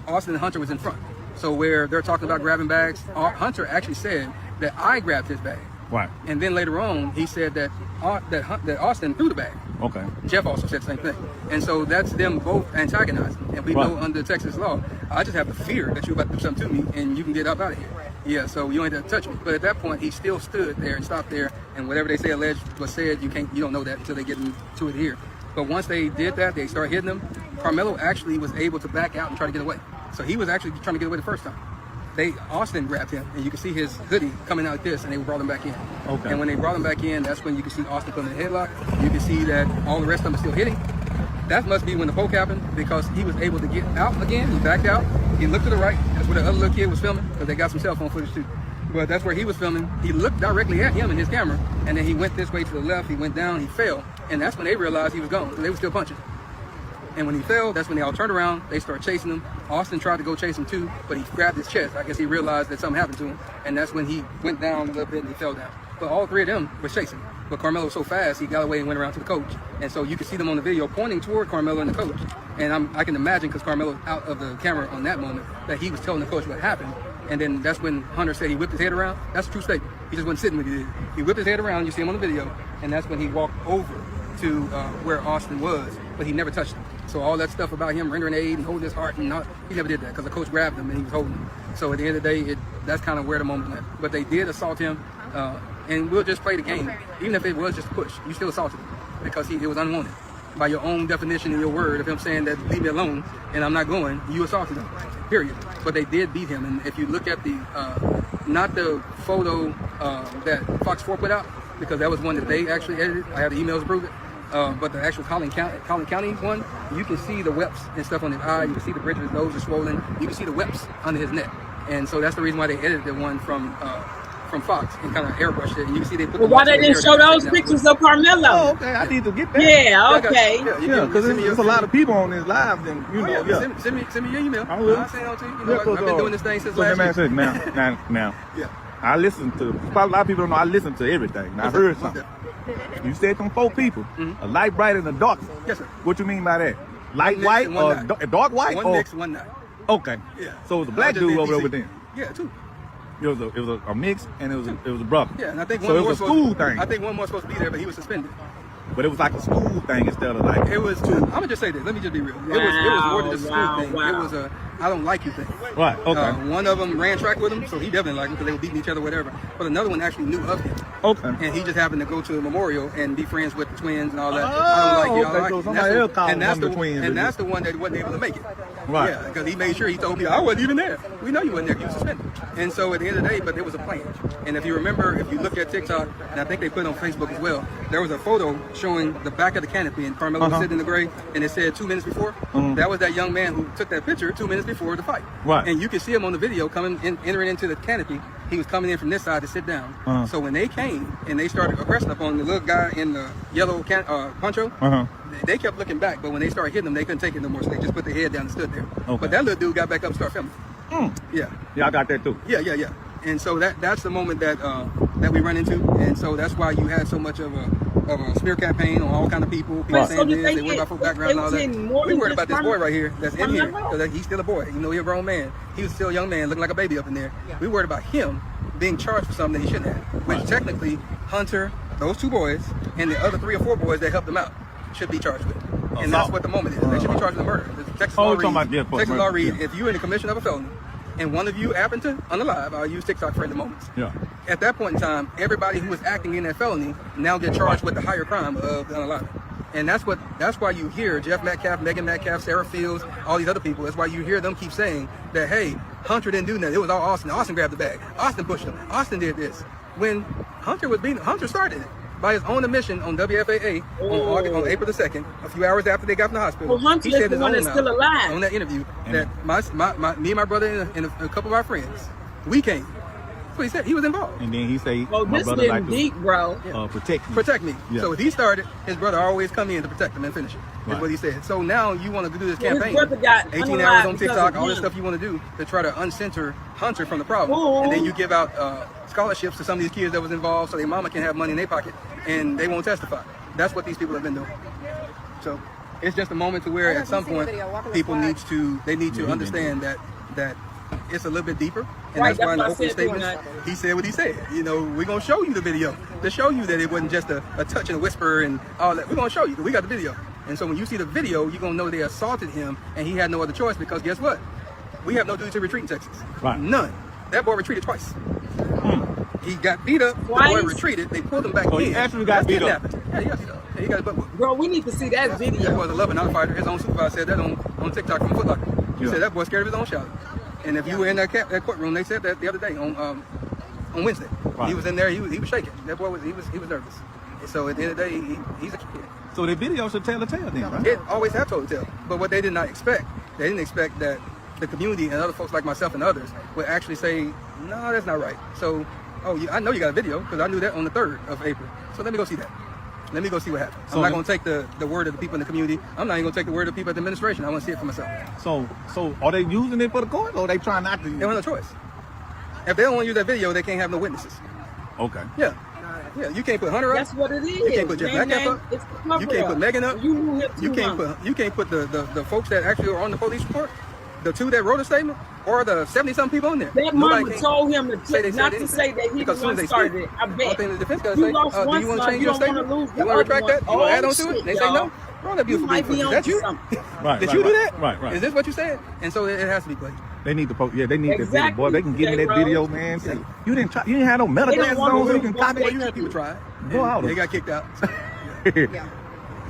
Austin and Hunter was in front. So where they're talking about grabbing bags, Hunter actually said that I grabbed his bag. Right. And then later on, he said that Austin threw the bag. Okay. Jeff also said the same thing. And so that's them both antagonizing. And we know under Texas law, I just have the fear that you're about to do something to me and you can get up out of here. Yeah, so you ain't have to touch me. But at that point, he still stood there and stopped there. And whatever they say alleged was said, you don't know that until they get into it here. But once they did that, they started hitting him. Karmelo actually was able to back out and try to get away. So he was actually trying to get away the first time. Austin grabbed him, and you can see his hoodie coming out like this, and they brought him back in. Okay. And when they brought him back in, that's when you can see Austin put him in a headlock. You can see that all the rest of them are still hitting. That must be when the poke happened, because he was able to get out again. He backed out. He looked to the right. That's where the other little kid was filming, because they got some cell phone footage too. But that's where he was filming. He looked directly at him in his camera, and then he went this way to the left. He went down. He fell, and that's when they realized he was gone. So they were still punching. And when he fell, that's when they all turned around. They started chasing him. Austin tried to go chase him too, but he grabbed his chest. I guess he realized that something happened to him. And that's when he went down a little bit and he fell down. But all three of them were chasing him. But Karmelo was so fast, he got away and went around to the coach. And so you can see them on the video pointing toward Karmelo and the coach. And I can imagine, because Karmelo was out of the camera on that moment, that he was telling the coach what happened. And then that's when Hunter said he whipped his head around. That's a true statement. He just wasn't sitting when he did it. He whipped his head around, you see him on the video, and that's when he walked over to where Austin was, but he never touched him. So all that stuff about him rendering aid and holding his heart, he never did that, because the coach grabbed him and he was holding him. So at the end of the day, that's kind of where the moment went. But they did assault him, and we'll just play the game. Even if it was just a push, you still assaulted him, because it was unwanted. By your own definition and your word of him saying that leave me alone and I'm not going, you assaulted him, period. But they did beat him. And if you look at the, not the photo that Fox 4 put out, because that was one that they actually edited, I have the emails to prove it, but the actual Collin County one, you can see the webs and stuff on his eye, you can see the bridge of his nose is swollen, you can see the webs under his neck. And so that's the reason why they edited the one from Fox and kind of airbrushed it. And you can see they put why they didn't show those pictures of Carmelo? Oh, okay. I need to get that. Yeah, okay. Yeah, because there's a lot of people on this live. Then Send me your email. I will. I'll send it on to you. I've been doing this thing since last year. Now. Yeah. I listen to. A lot of people don't know. I listen to everything. And I heard something. You said them 4 people, a light bright and a dark. Yes, sir. What you mean by that? Light white or dark white? One mix, one night. Okay. Yeah. So it was a black dude over there with them. Yeah, 2. It was a mix, and it was a brother. Yeah, and I think so it was a school thing. I think one more supposed to be there, but he was suspended. But it was like a school thing instead of like. It was. I'm gonna just say this. Let me just be real. It was more than just a school thing. It was a I don't like you thing. Right. Okay. One of them ran track with him, so he definitely liked him because they were beating each other, whatever. But another one actually knew of him. Okay. And he just happened to go to a memorial and be friends with the twins and all that. Oh, I don't like you. I don't like so you. somebody else called and that's the twins. And that's the one that wasn't able to make it. Right. Yeah, because he made sure he told me I wasn't even there. We know you wasn't there. You were suspended. And so at the end of the day, but there was a plan. And if you remember, if you look at TikTok, and I think they put it on Facebook as well, there was a photo showing the back of the canopy and Karmelo was sitting in the grave, and it said 2 minutes before. That was that young man who took that picture 2 minutes before the fight. Right. And you can see him on the video entering into the canopy, he was coming in from this side to sit down. So when they came and they started pressing up on the little guy in the yellow poncho, they kept looking back. But when they started hitting them, they couldn't take it no more. So they just put their head down and stood there. But that little dude got back up and started filming. Yeah, I got that too. Yeah. And so that's the moment that that we run into, and so that's why you had so much of a smear campaign on all kind of people. People saying this, they worried about folk background and all that. We worried about this boy right here that's in here, because he's still a boy. You know, he's a grown man. He was still a young man, looking like a baby up in there. We worried about him being charged for something that he shouldn't have, which technically Hunter, those 2 boys, and the other 3 or 4 boys that helped him out should be charged with. And that's what the moment is. They should be charged with murder. Texas law reads, if you're in the commission of a felony, and one of you happened to unalive, I'll use TikTok for the moments. At that point in time, everybody who was acting in that felony now get charged with the higher crime of the unalive. And that's why you hear Jeff Metcalf, Megan Metcalf, Sarah Fields, all these other people. That's why you hear them keep saying that, hey, Hunter didn't do nothing. It was all Austin. Austin grabbed the bag. Austin pushed him. Austin did this. When Hunter started it by his own admission on WFAA on April the 2nd, a few hours after they got from the hospital. Hunter is the one that's still alive. On that interview, that me and my brother and a couple of our friends, we came. That's what he said. He was involved. And then he said, this is like deep, bro. Protect me. Yeah. So if he started, his brother always come in to protect him and finish it. That's what he said. So now you want to do this campaign. 18 hours on TikTok, all this stuff you want to do to try to uncenter Hunter from the problem. And then you give out scholarships to some of these kids that was involved so their mama can have money in their pocket and they won't testify. That's what these people have been doing. So it's just a moment to where at some point people need to understand that it's a little bit deeper, and that's why in the opening statements he said what he said. You know, we're gonna show you the video to show you that it wasn't just a touch and a whisper and all that. We're gonna show you. We got the video, and so when you see the video, you're gonna know they assaulted him, and he had no other choice because guess what? We have no duty to retreat in Texas. None. That boy retreated twice. He got beat up. Twice? The boy retreated. They pulled him back in. He actually got beat up. Yeah, he got beat up. Yeah, he got his butt whooped. Bro, we need to see that video. That boy's a loving fighter. His own supervisor said that on TikTok from Foot Locker. He said that boy scared of his own shot. And if you were in that courtroom, they said that the other day on Wednesday. He was in there. He was shaking. That boy was nervous. So at the end of the day, he's a kid. So the video should tell the tale then, right? It always have told the tale. But what they did not expect, they didn't expect that the community and other folks like myself and others would actually say, no, that's not right. So, I know you got a video because I knew that on the 3rd of April. So let me go see that. Let me go see what happened. I'm not going to take the word of the people in the community. I'm not even going to take the word of the people at the administration. I want to see it for myself. So are they using it for the court, or are they trying not to use it? They don't have no choice. If they don't want to use that video, they can't have no witnesses. Okay. Yeah, you can't put Hunter up. That's what it is. You can't put Jeff Metcalf up. You can't put Megan up. You can't put the folks that actually are on the police report. The 2 that wrote a statement, or the 70-something people in there. That mama told him not to say that he was one started it. I bet. The defense guy say, do you want to change your statement? You want to retract that? You want to add on to it? They say no. Bro, that beautiful people. Is that you? Did you do that? Right. Is this what you said? And so it has to be played. They need the they need the video, boy. They can get in that video, man. You didn't have no metal glasses on, so you can copy it. You had people try. Go out. They got kicked out.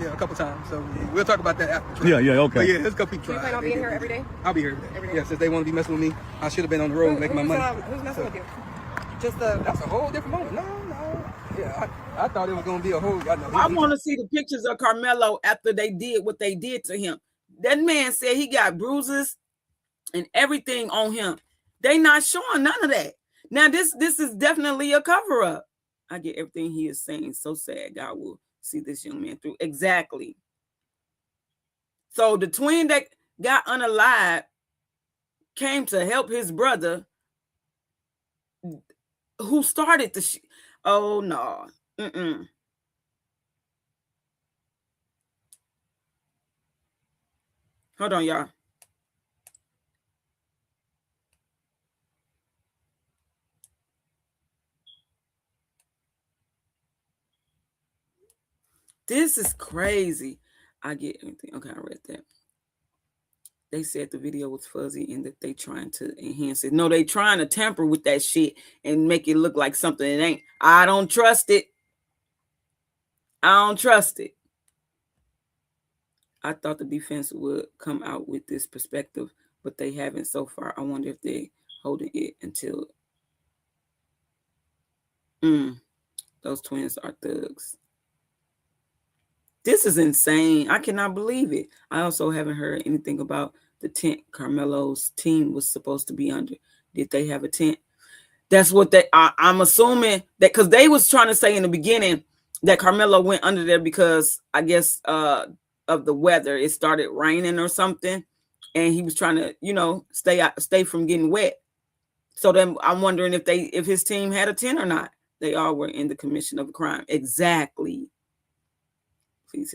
Yeah, a couple times. So we'll talk about that after. Yeah, okay. But yeah, there's a couple people trying. Do you plan on being here every day? I'll be here every day. Yeah, since they want to be messing with me, I should have been on the road making my money. Who's messing with you? That's a whole different moment. No. Yeah, I thought it was going to be a whole. I want to see the pictures of Karmelo after they did what they did to him. That man said he got bruises and everything on him. They not showing none of that. Now this is definitely a cover up. I get everything he is saying. So sad. God will see this young man through. Exactly. So the twin that got unalive came to help his brother who started the oh no. Hold on, y'all. This is crazy. I get everything. Okay, I read that. They said the video was fuzzy and that they trying to enhance it. No, they trying to tamper with that shit and make it look like something it ain't. I don't trust it. I don't trust it. I thought the defense would come out with this perspective, but they haven't so far. I wonder if they holding it until those twins are thugs. This is insane. I cannot believe it. I also haven't heard anything about the tent Karmelo's team was supposed to be under. Did they have a tent? That's what I'm assuming that, because they was trying to say in the beginning that Karmelo went under there because I guess of the weather. It started raining or something, and he was trying to, stay from getting wet. So then I'm wondering if his team had a 10 or not. They all were in the commission of a crime. Exactly. Please.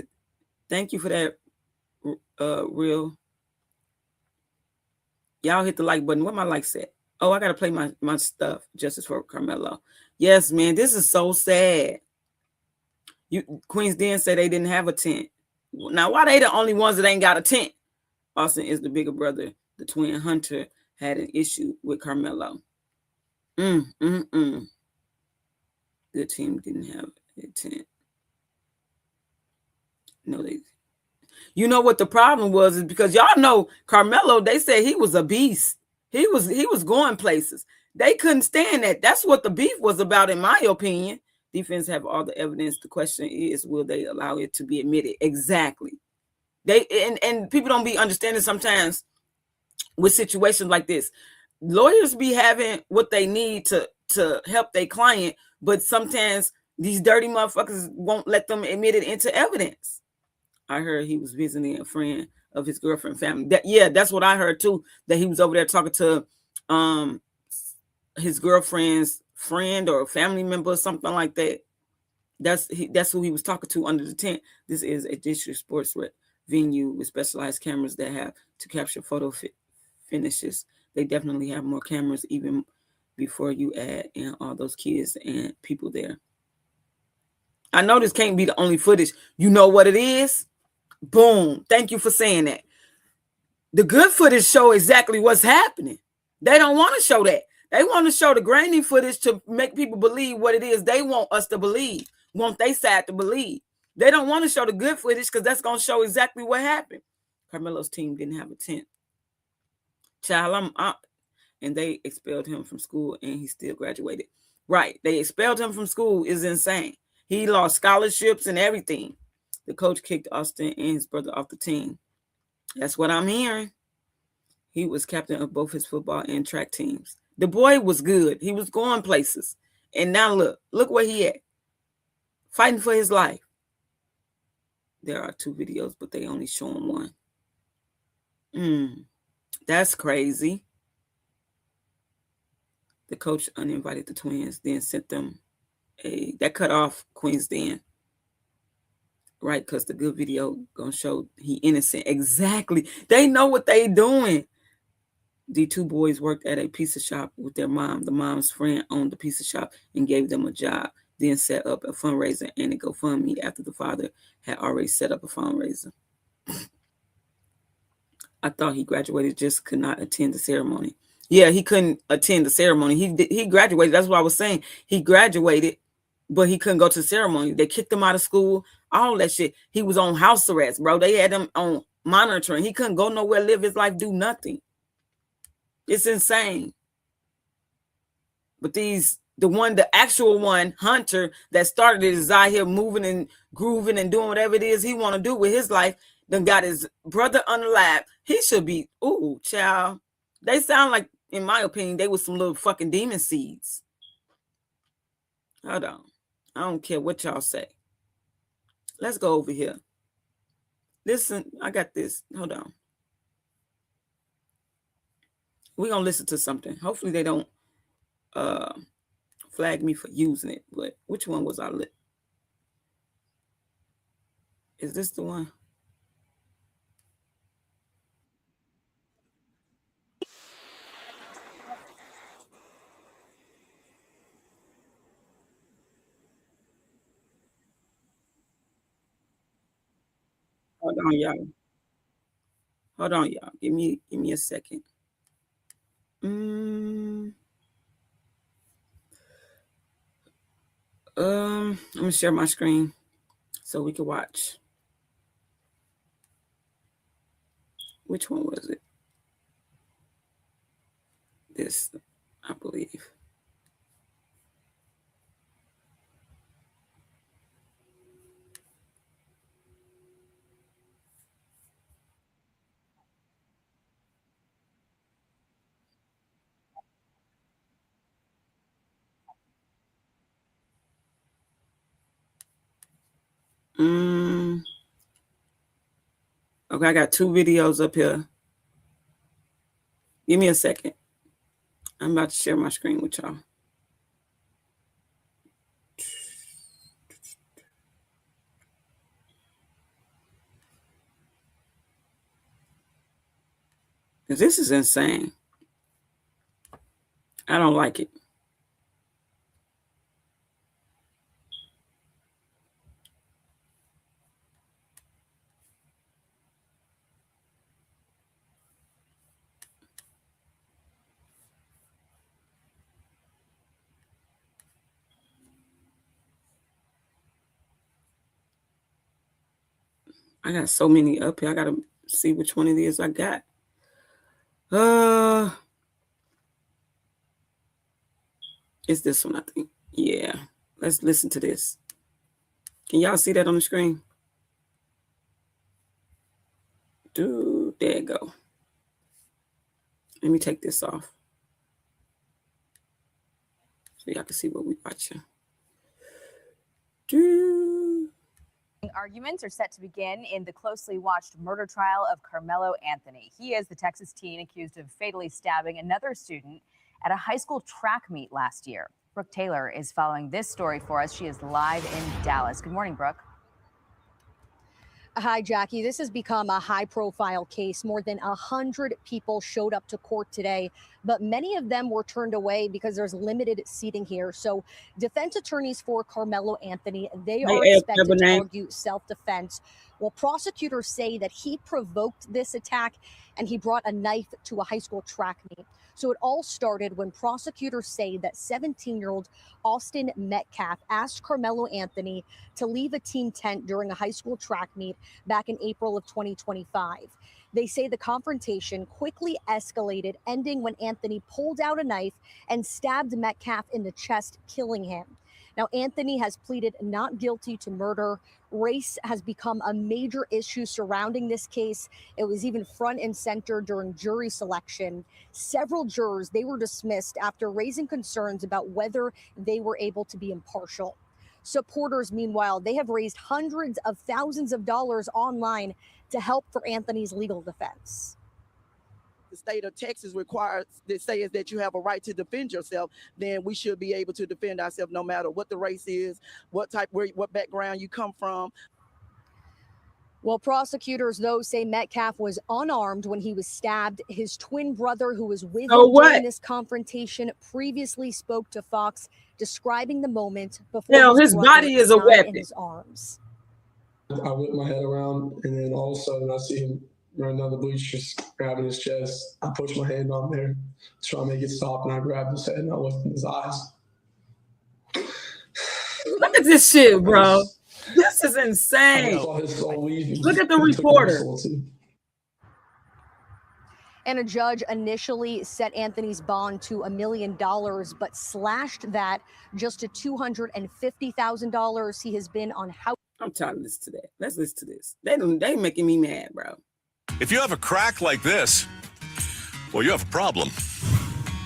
Thank you for that, real. Y'all hit the like button. What my like said? Oh, I got to play my stuff. Justice for Karmelo. Yes, man. This is so sad. Queens Den said they didn't have a tent. Now, why they the only ones that ain't got a tent? Austin is the bigger brother. The twin Hunter had an issue with Karmelo. Good team didn't have a tent. No, they. You know what the problem was is because y'all know Karmelo. They said he was a beast. He was going places. They couldn't stand that. That's what the beef was about, in my opinion. Defense have all the evidence. The question is, will they allow it to be admitted? Exactly. And people don't be understanding sometimes with situations like this. Lawyers be having what they need to help their client, but sometimes these dirty motherfuckers won't let them admit it into evidence. I heard he was visiting a friend of his girlfriend family. That's what I heard too, that he was over there talking to his girlfriend's friend or family member or something like that. That's who he was talking to under the tent. This is a district sports venue with specialized cameras that have to capture photo finishes. They definitely have more cameras even before you add in all those kids and people there. I know this can't be the only footage. You know what it is? Boom. Thank you for saying that. The good footage show exactly what's happening. They don't want to show that. They want to show the grainy footage to make people believe what it is they want us to believe, want they side to believe. They don't want to show the good footage because that's going to show exactly what happened. Karmelo's team didn't have a tent. Child, I'm up. And they expelled him from school and he still graduated. Right. They expelled him from school is insane. He lost scholarships and everything. The coach kicked Austin and his brother off the team. That's what I'm hearing. He was captain of both his football and track teams. The boy was good. He was going places. And now look where he at. Fighting for his life. There are 2 videos, but they only show him one. That's crazy. The coach uninvited the twins, then sent them that cut off Queens Den. Right, because the good video gonna show he innocent. Exactly. They know what they doing. The 2 boys worked at a pizza shop with their mom. The mom's friend owned the pizza shop and gave them a job, then set up a fundraiser and a GoFundMe after the father had already set up a fundraiser. I thought he graduated, just could not attend the ceremony. Yeah, he couldn't attend the ceremony. He graduated. That's what I was saying. He graduated, but he couldn't go to the ceremony. They kicked him out of school, all that shit. He was on house arrest, bro. They had him on monitoring. He couldn't go nowhere, live his life, do nothing. It's insane. But the actual one, Hunter, that started it is out here moving and grooving and doing whatever it is he want to do with his life. Then got his brother on the lap. He should be, child. They sound like, in my opinion, they were some little fucking demon seeds. Hold on. I don't care what y'all say. Let's go over here. Listen, I got this. Hold on. We're going to listen to something. Hopefully they don't flag me for using it. But which one was I lit? Is this the one? Hold on, y'all. Give me a second. I'm gonna share my screen so we can watch. Which one was it? This, I believe. Okay, I got 2 videos up here. Give me a second. I'm about to share my screen with y'all. Because this is insane. I don't like it. I got so many up here. I got to see which one of these I got. It's this one, I think. Yeah. Let's listen to this. Can y'all see that on the screen? Dude, there you go. Let me take this off so y'all can see what we're watching. Arguments are set to begin in the closely watched murder trial of Karmelo Anthony. He is the Texas teen accused of fatally stabbing another student at a high school track meet last year. Brooke Taylor is following this story for us. She is live in Dallas. Good morning, Brooke. Hi, Jackie. This has become a high-profile case. More than 100 people showed up to court today, but many of them were turned away because there's limited seating here. So defense attorneys for Karmelo Anthony, they are expected to argue self-defense. Well, prosecutors say that he provoked this attack and he brought a knife to a high school track meet. So it all started when prosecutors say that 17-year-old Austin Metcalf asked Karmelo Anthony to leave a team tent during a high school track meet back in April of 2025. They say the confrontation quickly escalated, ending when Anthony pulled out a knife and stabbed Metcalf in the chest, killing him. Now, Anthony has pleaded not guilty to murder. Race has become a major issue surrounding this case. It was even front and center during jury selection. Several jurors, they were dismissed after raising concerns about whether they were able to be impartial. Supporters, meanwhile, they have raised hundreds of thousands of dollars online to help for Anthony's legal defense. The state of Texas requires that says that you have a right to defend yourself, then we should be able to defend ourselves no matter what the race is, what background you come from. Well, prosecutors, though, say Metcalf was unarmed when he was stabbed. His twin brother, who was with him during this confrontation, previously spoke to Fox, describing the moment before his body is a weapon. In his arms. I whip my head around, and then all of a sudden I see him running down the bleachers, grabbing his chest. I push my hand on there, try to make it stop, and I grabbed his head and I looked in his eyes. Look at this shit, bro. This is insane. Look at the reporter. And a judge initially set Anthony's bond to $1 million, but slashed that just to $250,000. He has been on house. I'm tired of this today. Let's listen to this. They making me mad, bro. If you have a crack like this, well, you have a problem.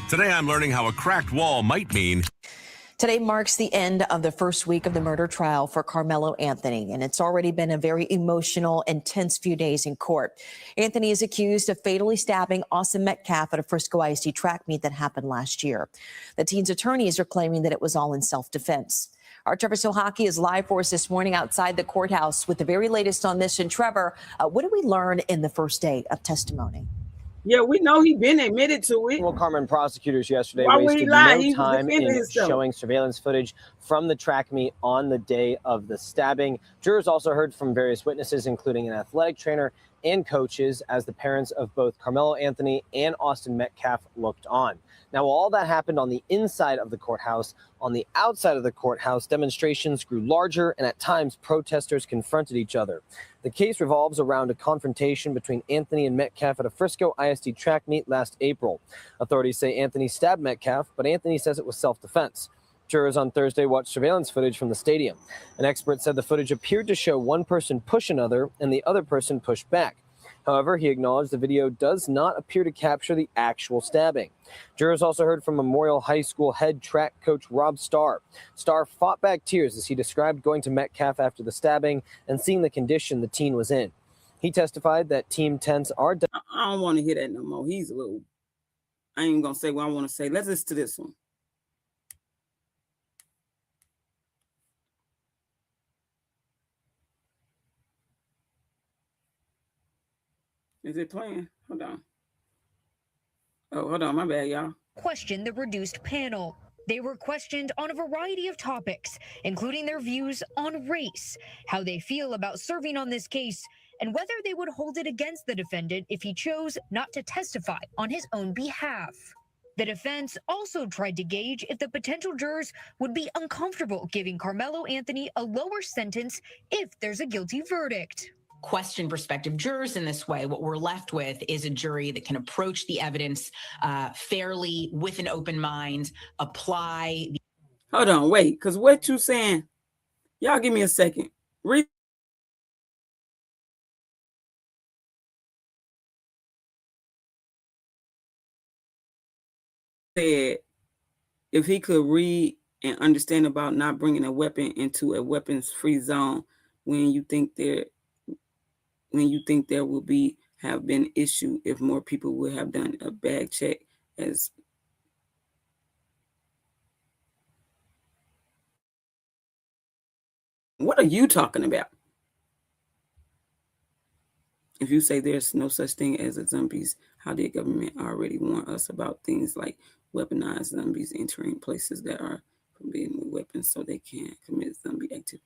Today I'm learning how a cracked wall might mean. Today marks the end of the first week of the murder trial for Karmelo Anthony, and it's already been a very emotional, intense few days in court. Anthony is accused of fatally stabbing Austin Metcalf at a Frisco ISD track meet that happened last year. The teen's attorneys are claiming that it was all in self-defense. Our Trevor Sohaki is live for us this morning outside the courthouse with the very latest on this. And Trevor, what did we learn in the first day of testimony? Yeah, we know he's been admitted to it. Well, Carmen, prosecutors yesterday wasted no time in showing surveillance footage from the track meet on the day of the stabbing. Jurors also heard from various witnesses, including an athletic trainer and coaches, as the parents of both Karmelo Anthony and Austin Metcalf looked on. Now, while all that happened on the inside of the courthouse, on the outside of the courthouse, demonstrations grew larger, and at times protesters confronted each other. The case revolves around a confrontation between Anthony and Metcalf at a Frisco ISD track meet last April. Authorities say Anthony stabbed Metcalf, but Anthony says it was self-defense. Jurors on Thursday watched surveillance footage from the stadium. An expert said the footage appeared to show one person push another and the other person push back. However, he acknowledged the video does not appear to capture the actual stabbing. Jurors also heard from Memorial High School head track coach Rob Starr. Starr fought back tears as he described going to Metcalf after the stabbing and seeing the condition the teen was in. He testified that Team 10s are... I don't want to hear that no more. He's a little... I ain't going to say what I want to say. Let's listen to this one. Is it playing? Hold on. Oh, hold on. My bad, y'all. Questioned the reduced panel. They were questioned on a variety of topics, including their views on race, how they feel about serving on this case, and whether they would hold it against the defendant if he chose not to testify on his own behalf. The defense also tried to gauge if the potential jurors would be uncomfortable giving Karmelo Anthony a lower sentence if there's a guilty verdict. Question prospective jurors in this way, what we're left with is a jury that can approach the evidence fairly with an open mind, apply. Hold on, wait, because what you saying, y'all give me a second. Read. Said if he could read and understand about not bringing a weapon into a weapons-free zone when you think there will have been issue if more people would have done a bag check as what are you talking about? If you say there's no such thing as a zombies, how did government already warn us about things like weaponized zombies entering places that are forbidden with weapons so they can't commit zombie activity?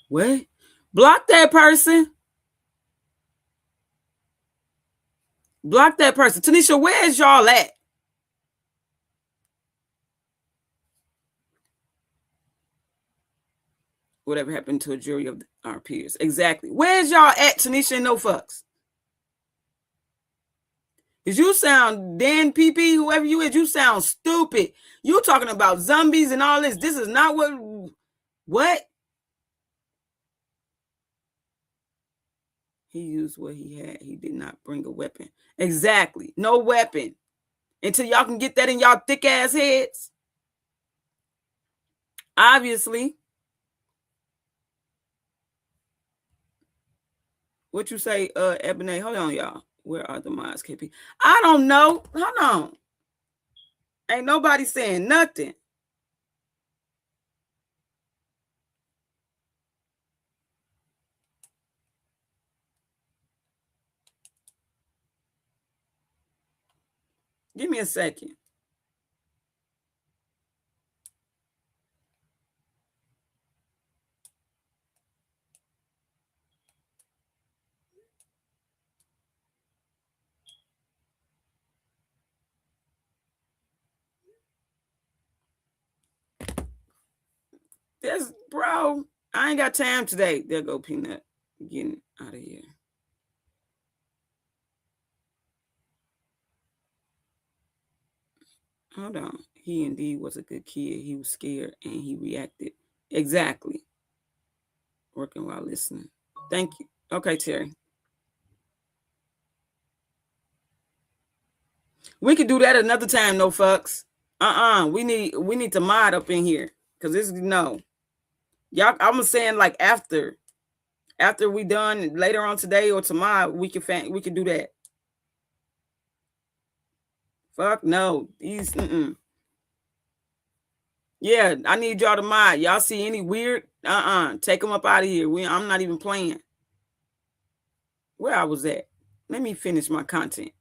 What? Block that person. Block that person. Tanisha, where's y'all at? Whatever happened to a jury of our peers? Exactly. Where's y'all at, Tanisha and No Fucks? Because you sound, Dan PP, whoever you is, you sound stupid. You talking about zombies and all this. This is not what? He used what he had. He did not bring a weapon. Exactly. No weapon. Until y'all can get that in y'all thick ass heads. Obviously. What you say, Ebony? Hold on, y'all. Where are the mods, KP? I don't know. Hold on. Ain't nobody saying nothing. Give me a second. Bro, I ain't got time today. There go Peanut getting out of here. Hold on. He indeed was a good kid. He was scared and he reacted. Exactly. Working while listening. Thank you. Okay, Terry. We could do that another time, No Fucks. We need to mod up in here. Because this no. Y'all, I'm saying like after we done later on today or tomorrow, we can do that. Fuck no. These Yeah, I need y'all to mod. Y'all see any weird? Take them up out of here. I'm not even playing. Where I was at. Let me finish my content.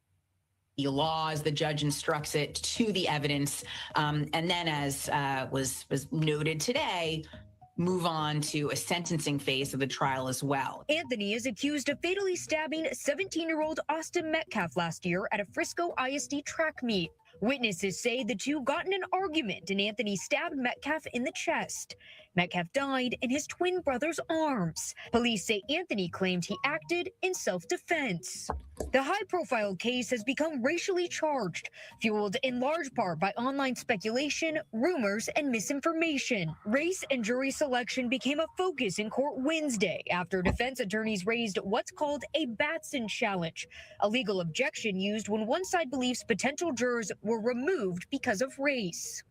The law as the judge instructs it to the evidence. And then as was noted today, move on to a sentencing phase of the trial as well. Anthony is accused of fatally stabbing 17-year-old Austin Metcalf last year at a Frisco ISD track meet. Witnesses say the two got in an argument and Anthony stabbed Metcalf in the chest. Metcalf died in his twin brother's arms. Police say Anthony claimed he acted in self-defense. The high-profile case has become racially charged, fueled in large part by online speculation, rumors, and misinformation. Race and jury selection became a focus in court Wednesday after defense attorneys raised what's called a Batson challenge, a legal objection used when one side believes potential jurors were removed because of race.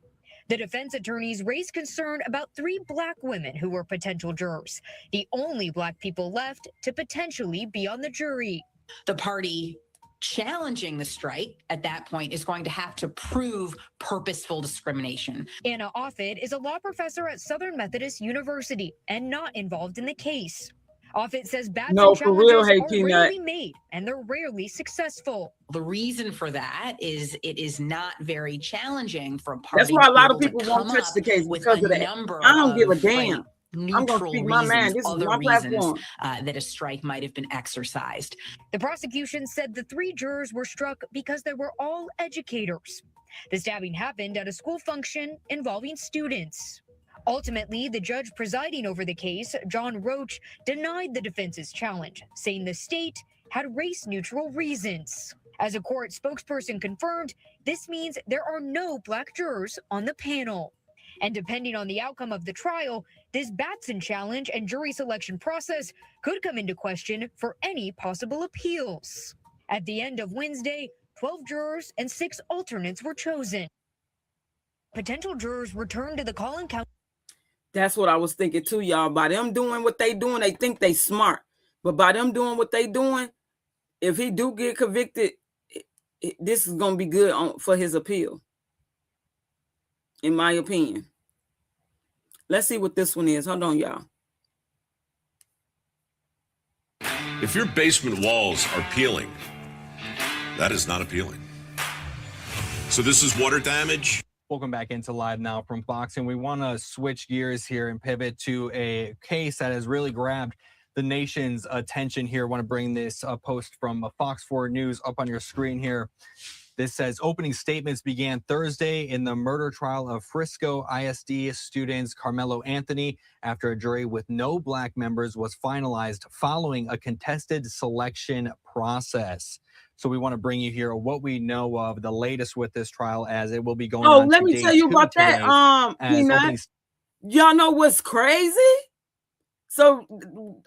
The defense attorneys raised concern about 3 Black women who were potential jurors, the only Black people left to potentially be on the jury. The party challenging the strike at that point is going to have to prove purposeful discrimination. Anna Offit is a law professor at Southern Methodist University and not involved in the case. Offit says Batson challenges are rarely made and they're rarely successful. The reason for that is it is not very challenging for a party. That's why a lot of people won't touch the case because of that. I don't give a damn. I'm going to speak my mind. This is my platform. That a strike might have been exercised. The prosecution said the 3 jurors were struck because they were all educators. The stabbing happened at a school function involving students. Ultimately, the judge presiding over the case, John Roach, denied the defense's challenge, saying the state had race-neutral reasons. As a court spokesperson confirmed, this means there are no Black jurors on the panel. And depending on the outcome of the trial, this Batson challenge and jury selection process could come into question for any possible appeals. At the end of Wednesday, 12 jurors and 6 alternates were chosen. Potential jurors returned to the Collin County. That's what I was thinking too, y'all. By them doing what they doing, they think they smart. But by them doing what they doing, if he do get convicted, this is going to be good for his appeal, in my opinion. Let's see what this one is. Hold on, y'all. If your basement walls are peeling, that is not appealing. So this is water damage. Welcome back into Live Now from Fox, and we want to switch gears here and pivot to a case that has really grabbed the nation's attention here. I want to bring this post from Fox 4 News up on your screen here. This says opening statements began Thursday in the murder trial of Frisco ISD students Karmelo Anthony after a jury with no Black members was finalized following a contested selection process. So we want to bring you here what we know of the latest with this trial as it will be going on. Oh, let me tell you about that. Peanut. Y'all know what's crazy? So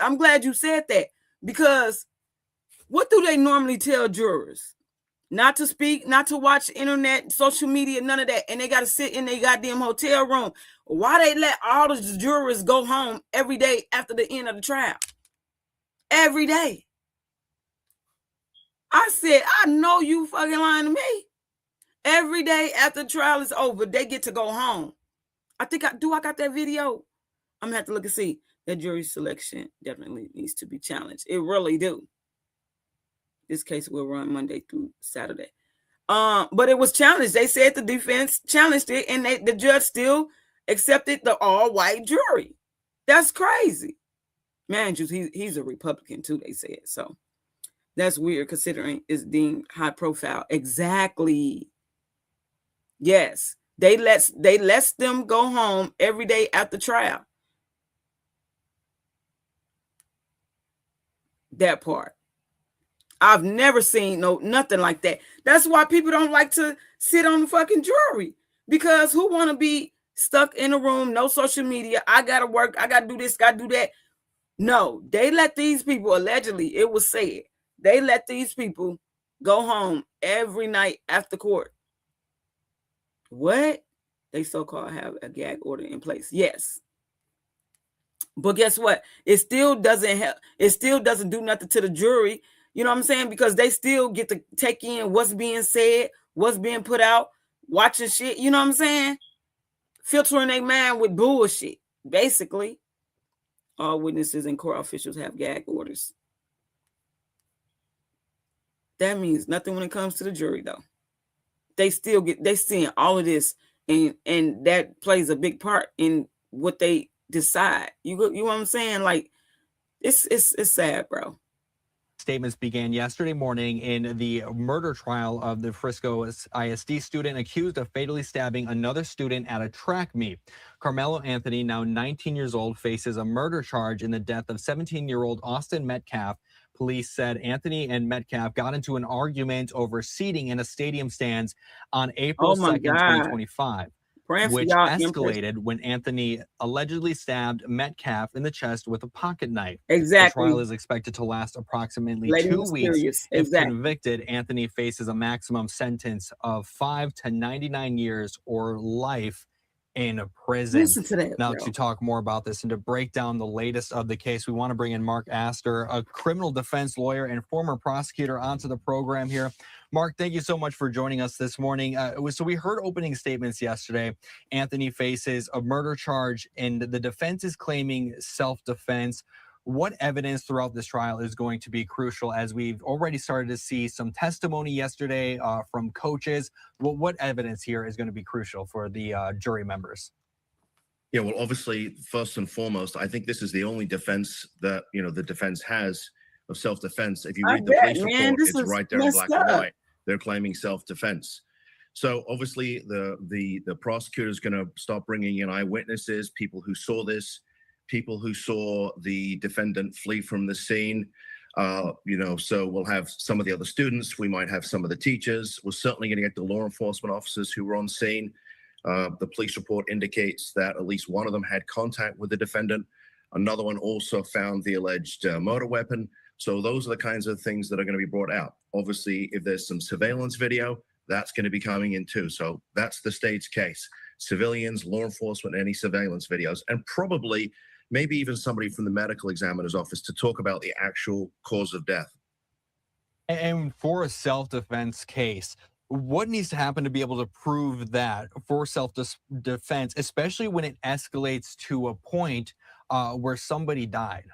I'm glad you said that, because what do they normally tell jurors? Not to speak, not to watch internet, social media, none of that. And they got to sit in their goddamn hotel room. Why they let all the jurors go home every day after the end of the trial? Every day. I said, I know you fucking lying to me. Every day after the trial is over, they get to go home. I got that video? I'm going to have to look and see. That jury selection definitely needs to be challenged. It really do. This case will run Monday through Saturday. But it was challenged. They said the defense challenged it, and the judge still accepted the all-white jury. That's crazy. Man, he's a Republican too, they said. So that's weird considering it's deemed high profile. Exactly. Yes. They let them go home every day after trial. That part. I've never seen nothing like that. That's why people don't like to sit on the fucking jury, because who want to be stuck in a room, no social media? I got to work. I got to do this, got to do that. No, they let these people, allegedly, it was said, they let these people go home every night after court. What? They so-called have a gag order in place. Yes. But guess what? It still doesn't help. It still doesn't do nothing to the jury. You know what I'm saying? Because they still get to take in what's being said, what's being put out, watching shit. You know what I'm saying? Filtering their mind with bullshit, basically. All witnesses and court officials have gag orders. That means nothing when it comes to the jury, though. They seeing all of this, and that plays a big part in what they decide. You know what I'm saying? Like, it's sad, bro. statements began yesterday morning in the murder trial of the Frisco ISD student accused of fatally stabbing another student at a track meet. Karmelo Anthony, now 19 years old, faces a murder charge in the death of 17-year-old Austin Metcalf. Police said Anthony and Metcalf got into an argument over seating in a stadium stands on April 2nd, 2025. Which escalated when Anthony allegedly stabbed Metcalf in the chest with a pocket knife. Exactly. The trial is expected to last approximately Lady 2 weeks. Mysterious. If convicted, Anthony faces a maximum sentence of 5 to 99 years or life in prison. Listen to that, now, bro. to talk more about this and to break down the latest of the case, we want to bring in Mark Astor, a criminal defense lawyer and former prosecutor, onto the program here. Mark, thank you so much for joining us this morning. So we heard opening statements yesterday. Anthony faces a murder charge, and the defense is claiming self-defense. What evidence throughout this trial is going to be crucial, as we've already started to see some testimony yesterday from coaches? What evidence here is going to be crucial for the jury members? Yeah, well, obviously, first and foremost, I think this is the only defense that, the defense has of self-defense. If you read the police report, it's right there in black and white. They're claiming self-defense. So obviously, the prosecutor is going to start bringing in eyewitnesses, people who saw this, people who saw the defendant flee from the scene. So we'll have some of the other students. We might have some of the teachers. We're certainly going to get the law enforcement officers who were on scene. The police report indicates that at least one of them had contact with the defendant. Another one also found the alleged murder weapon. So those are the kinds of things that are going to be brought out. Obviously, if there's some surveillance video, that's going to be coming in too. So that's the state's case. Civilians, law enforcement, any surveillance videos, and probably maybe even somebody from the medical examiner's office to talk about the actual cause of death. And for a self-defense case, what needs to happen to be able to prove that for self-defense, especially when it escalates to a point where somebody died?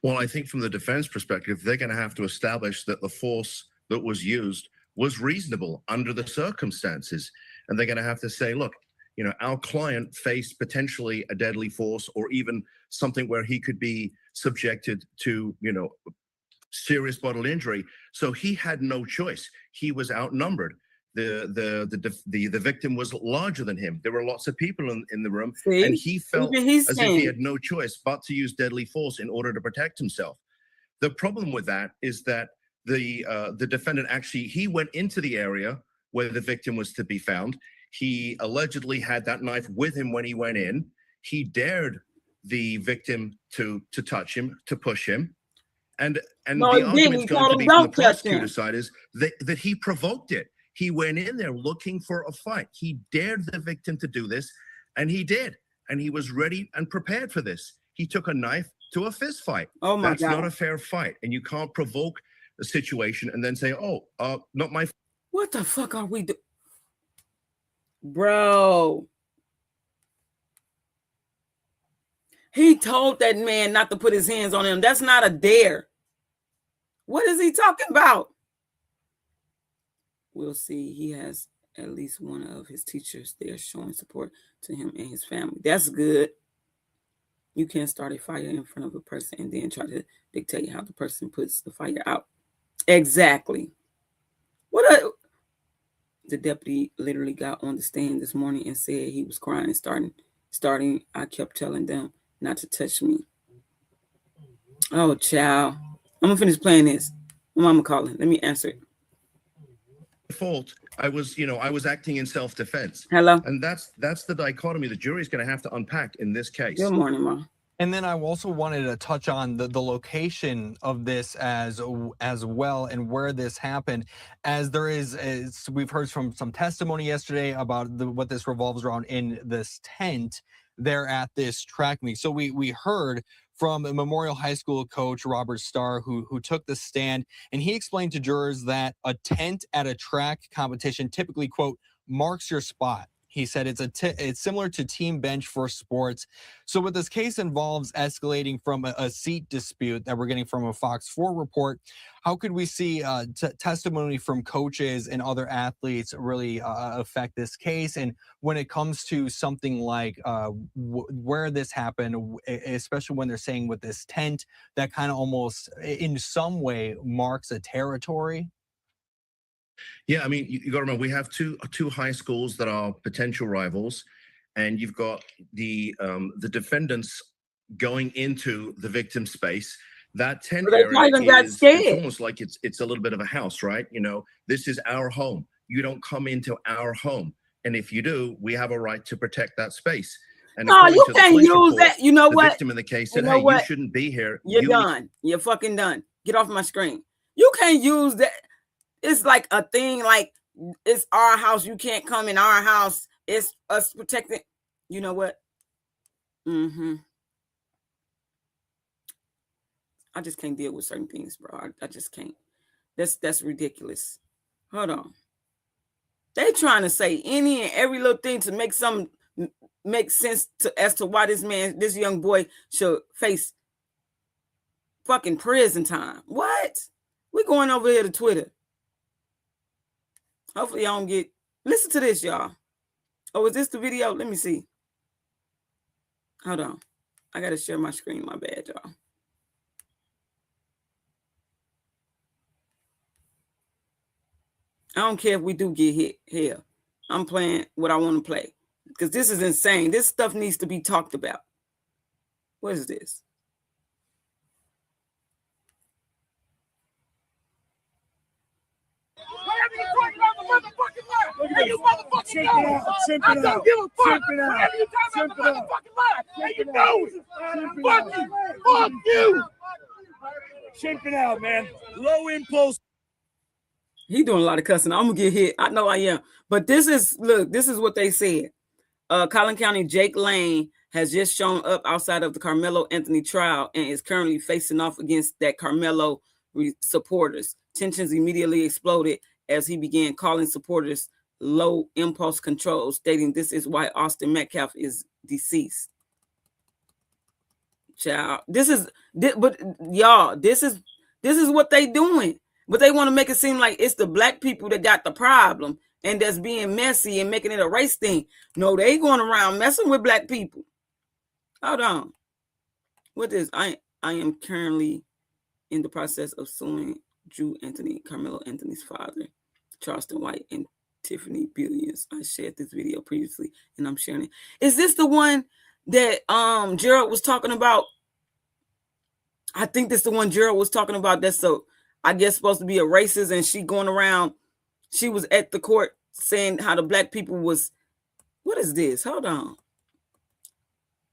Well, I think from the defense perspective, they're going to have to establish that the force that was used was reasonable under the circumstances. And they're going to have to say, look, our client faced potentially a deadly force or even something where he could be subjected to, serious bodily injury. So he had no choice. He was outnumbered. The victim was larger than him. There were lots of people in the room, and he felt as if he had no choice but to use deadly force in order to protect himself. The problem with that is that the defendant he went into the area where the victim was to be found. He allegedly had that knife with him when he went in. He dared the victim to touch him, to push him. And the argument's going to be from the prosecutor's side is that he provoked it. He went in there looking for a fight. He dared the victim to do this, and he did. And he was ready and prepared for this. He took a knife to a fist fight. Oh my God. That's not a fair fight. And you can't provoke a situation and then say, not my. What the fuck are we doing? Bro. He told that man not to put his hands on him. That's not a dare. What is he talking about? We'll see. He has at least one of his teachers there showing support to him and his family. That's good. You can't start a fire in front of a person and then try to dictate how the person puts the fire out. Exactly. The deputy literally got on the stand this morning and said he was crying and starting. I kept telling them not to touch me. Oh, child. I'm gonna finish playing this. My mama calling. Let me answer it. Fault. I was acting in self-defense. Hello. And that's the dichotomy the jury's going to have to unpack in this case. Good morning, Ma. And then I also wanted to touch on the location of this as well, and where this happened, as there is we've heard from some testimony yesterday about what this revolves around in this tent there at this track meet. So we heard from a Memorial High School coach, Robert Starr, who took the stand, and he explained to jurors that a tent at a track competition typically, quote, marks your spot. He said it's similar to Team Bench for sports. So what this case involves escalating from a seat dispute that we're getting from a Fox 4 report, how could we see testimony from coaches and other athletes really affect this case? And when it comes to something like where this happened, especially when they're saying with this tent, that kind of almost in some way marks a territory. Yeah, I mean, you got to remember we have two high schools that are potential rivals, and you've got the defendants going into the victim space. That tent area is it's almost like it's a little bit of a house, right? You know, this is our home. You don't come into our home, and if you do, we have a right to protect that space. And no, you can't use that. You know what? The victim in the case said, "Hey, you shouldn't be here. You're done. You're fucking done. Get off my screen. You can't use that. It's like a thing. Like it's our house. You can't come in our house. It's us protecting. You know what? I just can't deal with certain things, bro. I just can't. That's ridiculous. Hold on. They trying to say any and every little thing to make some make sense as to why this young boy should face fucking prison time. What? We going over here to Twitter. Hopefully y'all don't get. Listen to this, y'all. Oh, is this the video? Let me see. Hold on. I gotta share my screen. My bad, y'all. I don't care if we do get hit here. I'm playing what I want to play because this is insane. This stuff needs to be talked about. What is this? Chimp it out, man. Low impulse. He doing a lot of cussing. I'm gonna get hit. I know I am. But this is what they said. Collin County Jake Lane has just shown up outside of the Karmelo Anthony trial and is currently facing off against that Karmelo supporters. Tensions immediately exploded as he began calling supporters low impulse control, stating this is why Austin Metcalf is deceased. Child, this is what they doing. But they want to make it seem like it's the black people that got the problem and that's being messy and making it a race thing. No, they going around messing with black people. Hold on. What is I am currently in the process of suing Drew Anthony, Karmelo Anthony's father, Charleston White, and Tiffany Billions. I shared this video previously and I'm sharing it. Is this the one that Gerald was talking about? I think this is the one Gerald was talking about. That's so I guess supposed to be a racist, and she going around. She was at the court saying how the black people was. What is this? Hold on.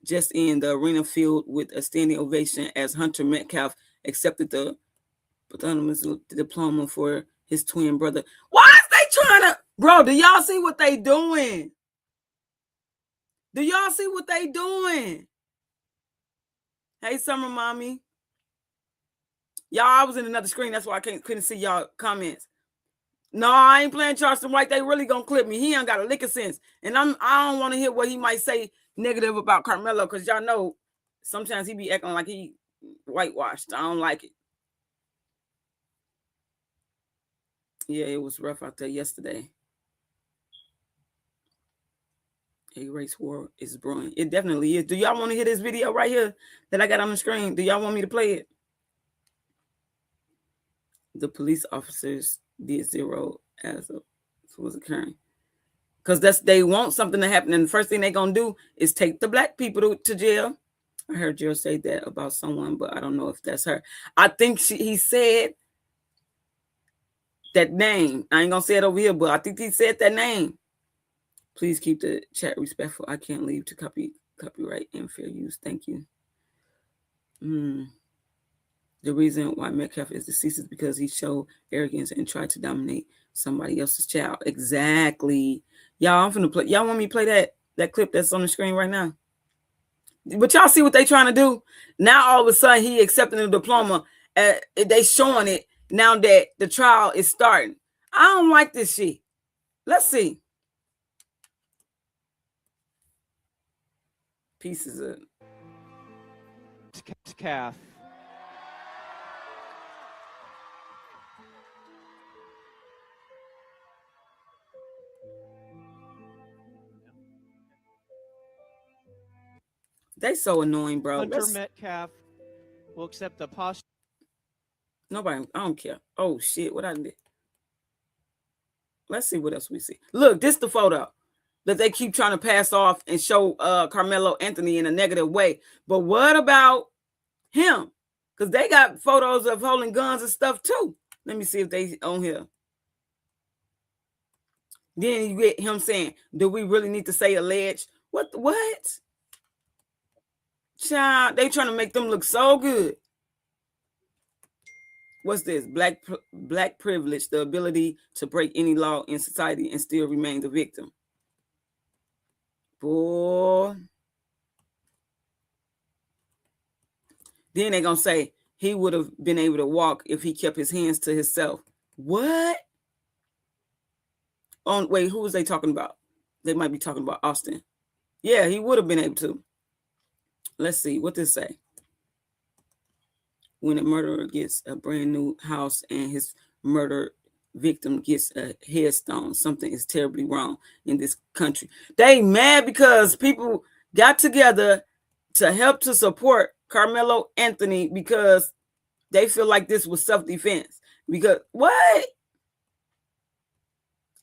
Just in the arena filled with a standing ovation as Hunter Metcalf accepted the diploma for his twin brother. Why is they trying to, bro? Do y'all see what they doing? Do y'all see what they doing? Hey, Summer Mommy. Y'all, I was in another screen. That's why I couldn't see y'all comments. No, I ain't playing Charleston White. They really gonna clip me. He ain't got a lick of sense. And I don't want to hear what he might say negative about Karmelo, because y'all know sometimes he be acting like he whitewashed. I don't like it. Yeah, it was rough out there yesterday. A race war is brewing. It definitely is. Do y'all want to hear this video right here that I got on the screen? Do y'all want me to play it? The police officers did zero as of was occurring. Because they want something to happen. And the first thing they're going to do is take the black people to jail. I heard Jill say that about someone, but I don't know if that's her. I think he said that name. I ain't going to say it over here, but I think he said that name. Please keep the chat respectful. I can't leave to copyright and fair use. Thank you. The reason why Metcalf is deceased is because he showed arrogance and tried to dominate somebody else's child. Exactly. Y'all, I'm finna play. Y'all want me to play that clip that's on the screen right now? But y'all see what they trying to do? Now all of a sudden he accepting the diploma. They showing it now that the trial is starting. I don't like this shit. Let's see. pieces of calf. They so annoying, bro. Hunter Metcalf will accept the posture. Nobody, I don't care. Oh shit, what I did. Let's see what else we see. Look, this the photo that they keep trying to pass off and show Karmelo Anthony in a negative way. But what about him? Because they got photos of holding guns and stuff too. Let me see if they on here. Then you get him saying, do we really need to say alleged? What? Child, they trying to make them look so good. What's this? Black privilege, the ability to break any law in society and still remain the victim. Boy. Then they're going to say he would have been able to walk if he kept his hands to himself. What? Wait, who was they talking about? They might be talking about Austin. Yeah, he would have been able to. Let's see. What this say? When a murderer gets a brand new house and his murder victim gets a headstone, something is terribly wrong in this country. They mad because people got together to help to support Karmelo Anthony because they feel like this was self-defense. Because what?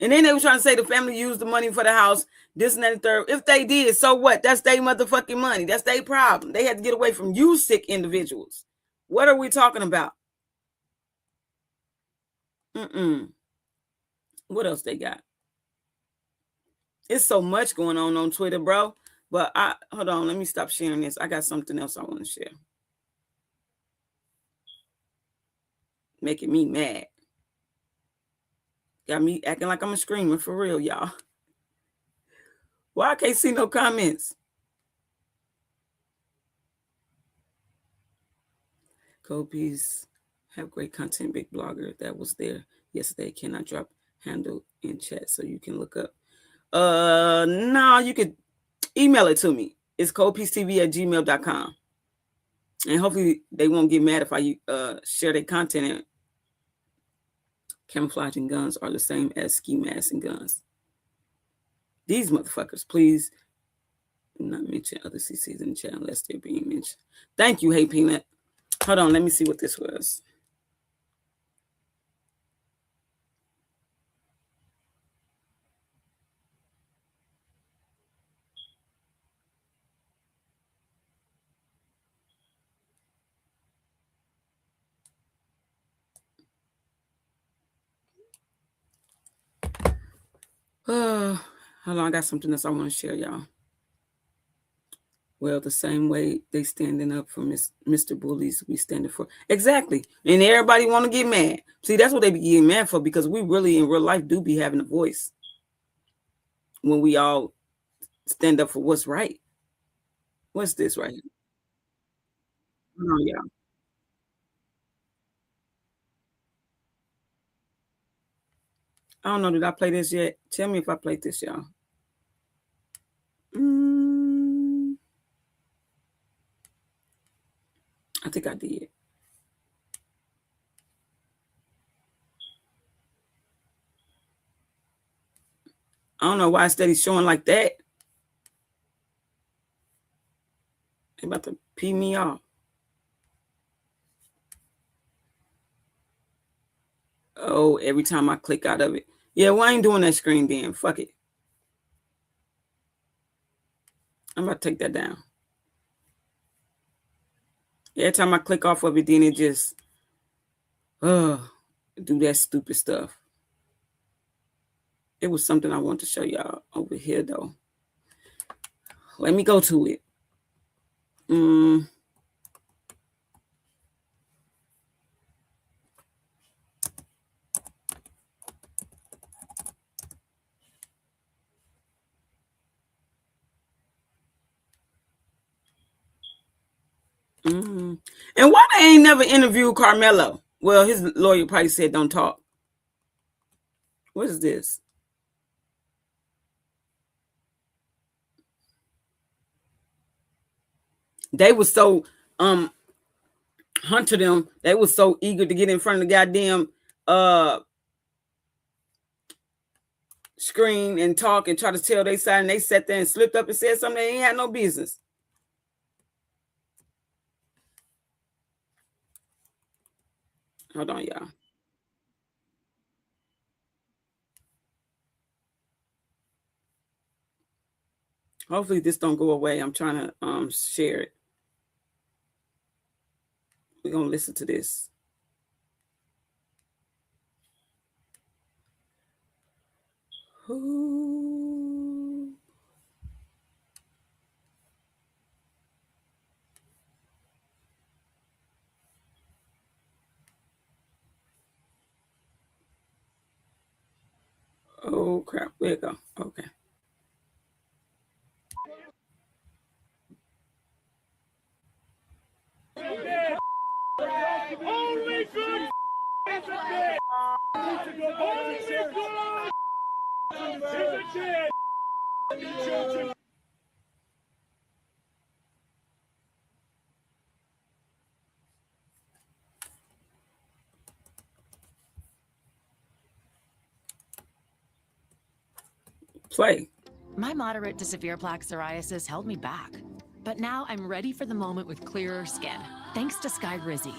And then they were trying to say the family used the money for the house, this and that and third. If they did, so what? That's their motherfucking money. That's their problem. They had to get away from you sick individuals. What are we talking about? What else they got? It's so much going on Twitter, bro. But hold on, let me stop sharing this. I got something else I want to share. Making me mad. Got me acting like I'm a screamer for real, y'all. Why I can't see no comments? Kobe's have great content, big blogger that was there yesterday. Can I drop handle in chat so you can look up? No, you could email it to me. It's copeacetv@gmail.com. And hopefully they won't get mad if I share their content. And camouflaging guns are the same as ski masks and guns. These motherfuckers, please do not mention other CCs in the chat unless they're being mentioned. Thank you, Hey Peanut. Hold on, let me see what this was. Hold on, I got something else I want to share, y'all. Well, the same way they standing up for Mr. Bullies, we standing for. Exactly. And everybody want to get mad. See, that's what they be getting mad for, because we really in real life do be having a voice when we all stand up for what's right. What's this right here? Hold on, y'all. I don't know. Did I play this yet? Tell me if I played this, y'all. I think I did. I don't know why it's steady showing like that. They about to pee me off. Oh, every time I click out of it. Yeah, well, I ain't doing that screen then. Fuck it. I'm about to take that down. Every time I click off of it, then it just do that stupid stuff. It was something I want to show y'all over here, though. Let me go to it. And why they ain't never interviewed Karmelo? Well, his lawyer probably said don't talk. What is this? They were so hunter them. They were so eager to get in front of the goddamn screen and talk and try to tell their side, and they sat there and slipped up and said something they ain't had no business. Hold on, y'all. Hopefully this don't go away. I'm trying to share it. We're gonna listen to this. Ooh. Oh crap, there you go. Okay. Only good is a kid. Only good is a kid. Play. My moderate to severe plaque psoriasis held me back, but now I'm ready for the moment with clearer skin, thanks to Skyrizi.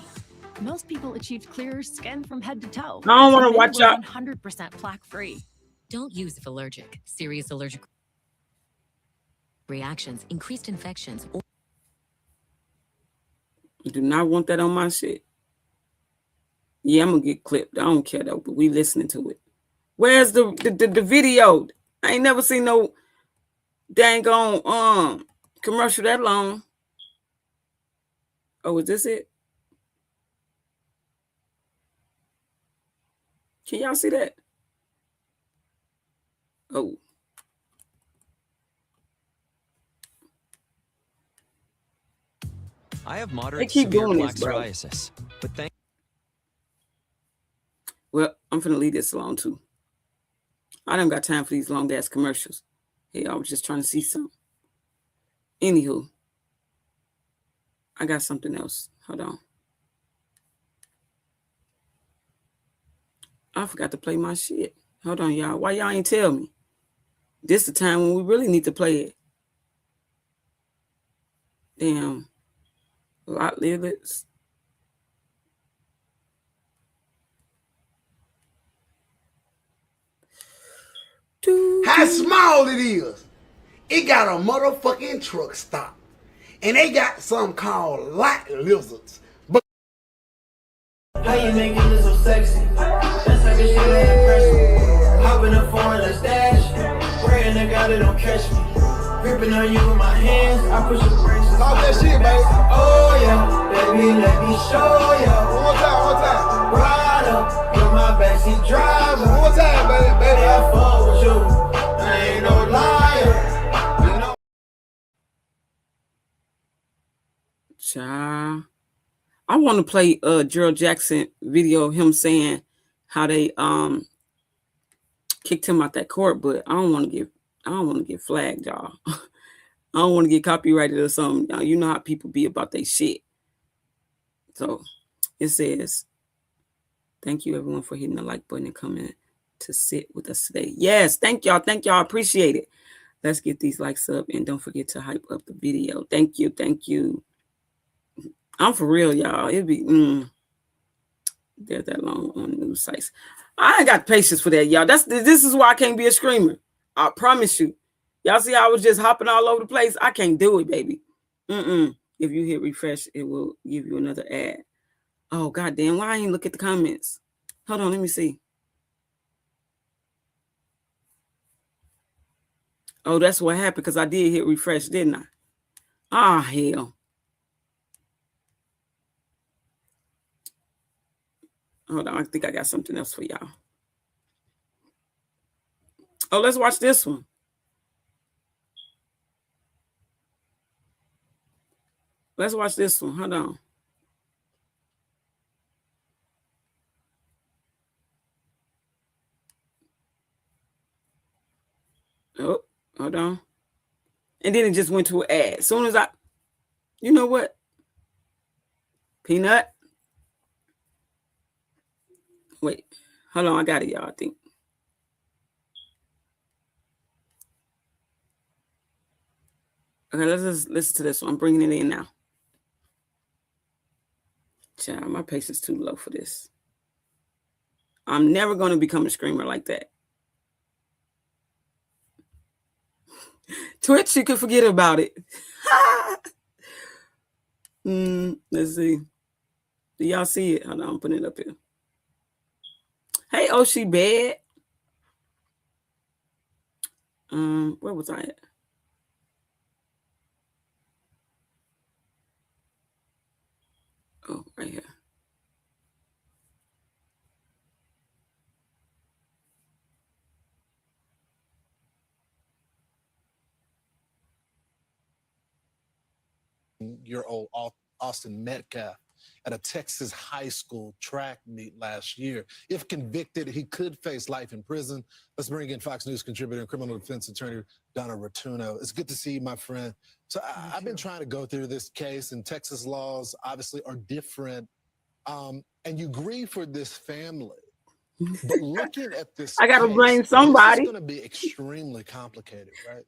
Most people achieved clearer skin from head to toe. I don't want to watch out. out. 100% plaque-free. Don't use if allergic. Serious allergic reactions, increased infections. You do not want that on my shit. Yeah, I'm gonna get clipped. I don't care though, but we listening to it. Where's the video? I ain't never seen no dang on commercial that long. Oh, is this it? Can y'all see that? Oh. I have moderate to severe plaque psoriasis, but thank. Well, I'm finna leave this alone too. I don't got time for these long ass commercials. Hey, I was just trying to see something. Anywho, I got something else. Hold on. I forgot to play my shit. Hold on, y'all. Why y'all ain't tell me? This the time when we really need to play it. Damn. Lot lyrics. How small it is. It got a motherfucking truck stop. And they got something called lot lizards. But how you make it look so sexy? That's like a shit that impressive. Hop in the foreign, let's dash. Praying to God they don't catch me. Gripping on you with my hands, I push the brakes. Talk that shit, baby. Oh yeah, baby, let me show ya. One more time. Ride up, you're my backseat driver. One more time, baby. I fuck with you, I ain't no liar. You know. Child. I want to play Gerald Jackson video of him saying how they kicked him out that court, but I don't want to get flagged, y'all. I don't want to get copyrighted or something. You know how people be about their shit. So it says, thank you everyone for hitting the like button and coming to sit with us today. Yes, thank y'all. Thank y'all. Appreciate it. Let's get these likes up and don't forget to hype up the video. Thank you. Thank you. I'm for real, y'all. It'd be they're that long on news sites. I ain't got patience for that, y'all. This is why I can't be a screamer. I promise you. Y'all see how I was just hopping all over the place? I can't do it, baby. If you hit refresh, it will give you another ad. Oh, goddamn. Why I ain't look at the comments? Hold on, let me see. Oh, that's what happened because I did hit refresh, didn't I? Ah, hell. Hold on, I think I got something else for y'all. Oh, let's watch this one. Let's watch this one. Hold on. Oh, hold on. And then it just went to an ad. As soon as You know what? Peanut. Wait, hold on. I got it, y'all. I think. Okay, let's just listen to this one. I'm bringing it in now. Child, my patience too low for this. I'm never going to become a screamer like that. Twitch, you can forget about it. Let's see. Do y'all see it? Hold on, I'm putting it up here. Hey, Oshi Bed. Where was I at? Oh, right here. Year old Austin Metcalf at a Texas high school track meet last year. If convicted, he could face life in prison. Let's bring in Fox News contributor and criminal defense attorney Donna Rotuno. It's good to see you, my friend. So I've been trying to go through this case, and Texas laws obviously are different. And you grieve for this family. But looking at this I gotta case, blame somebody. This is going to be extremely complicated, right?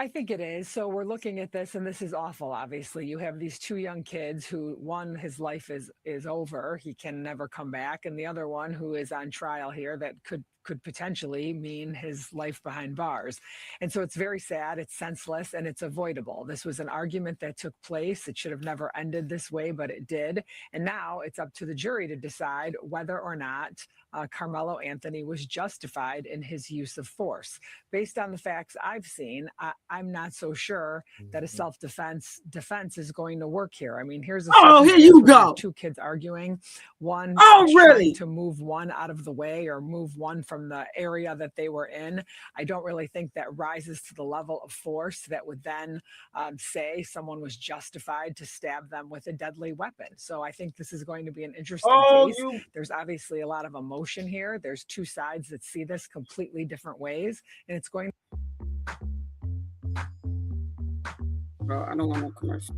I think it is. So we're looking at this, and this is awful. Obviously, you have these two young kids who, one, his life is over; he can never come back, and the other one who is on trial here that could potentially mean his life behind bars. And so it's very sad, it's senseless, and it's avoidable. This was an argument that took place. It should have never ended this way, but it did. And now it's up to the jury to decide whether or not Karmelo Anthony was justified in his use of force. Based on the facts I've seen, I'm not so sure that a self-defense is going to work here. I mean, here's a here you go. Two kids arguing. One really? trying to move one out of the way or move one from the area that they were in. I don't really think that rises to the level of force that would then say someone was justified to stab them with a deadly weapon. So I think this is going to be an interesting case. There's obviously a lot of emotion here. There's two sides that see this completely different ways, and it's going. Bro, I don't want no commercial.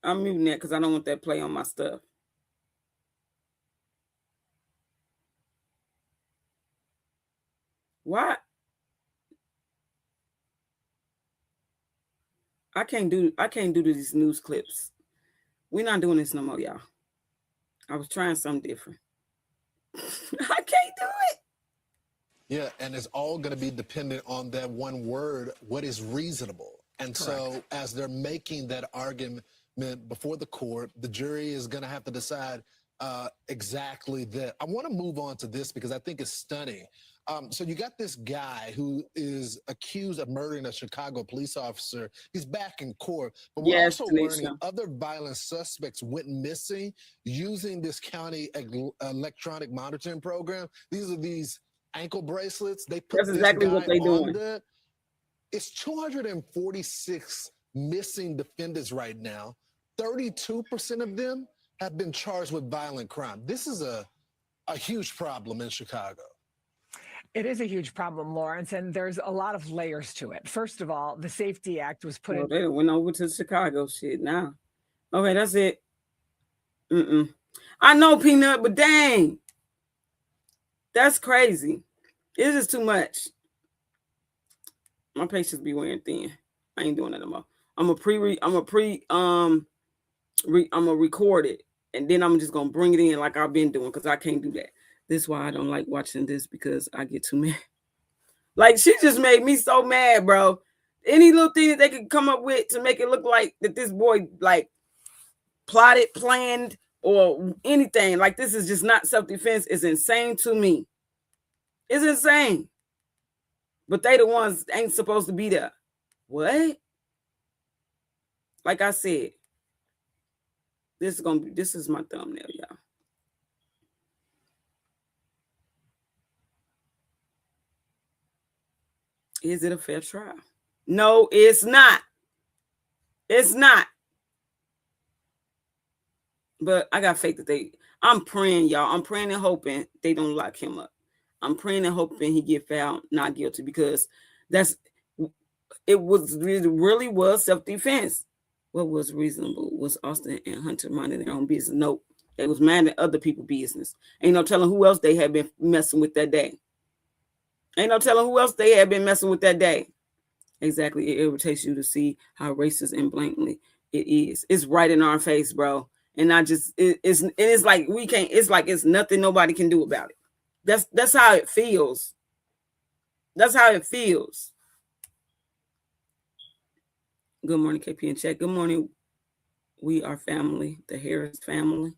I'm muting that because I don't want that play on my stuff. Why? I can't do these news clips. We're not doing this no more, y'all. I was trying something different. I can't do it. Yeah, and it's all going to be dependent on that one word, what is reasonable. And correct. So as they're making that argument before the court, the jury is going to have to decide exactly that. I want to move on to this because I think it's stunning. So you got this guy who is accused of murdering a Chicago police officer. He's back in court, but we're also learning other violent suspects went missing using this county electronic monitoring program. These are these ankle bracelets. They put That's exactly what they're doing. It's 246 missing defendants right now. 32% of them have been charged with violent crime. This is a huge problem in Chicago. It is a huge problem, Lawrence, and there's a lot of layers to it. First of all, the Safety Act was put in. They went over to Chicago shit now. Okay, that's it. I know, Peanut, but dang. That's crazy. It's just too much. My patience be wearing thin. I ain't doing that no more. I'm gonna record it, and then I'm just gonna bring it in like I've been doing because I can't do that. This is why I don't like watching this because I get too mad. Like she just made me so mad, bro. Any little thing that they could come up with to make it look like that this boy like plotted, planned, or anything like this is just not self-defense is insane to me. It's insane. But they the ones ain't supposed to be there. What? Like I said, this is my thumbnail, y'all. Is it a fair trial? No, it's not. It's not. But I got faith that I'm praying, y'all. I'm praying and hoping they don't lock him up. I'm praying and hoping he get found not guilty, because it really was self-defense. What was reasonable? Was Austin and Hunter minding their own business? Nope. They was minding other people's business. Ain't no telling who else they had been messing with that day. Ain't no telling who else they had been messing with that day. Exactly. It irritates you to see how racist and blatantly it is. It's right in our face, bro. And it's like we can't, it's like it's nothing nobody can do about it. That's how it feels. That's how it feels. Good morning, KP and Chat. Good morning. We are family, the Harris family.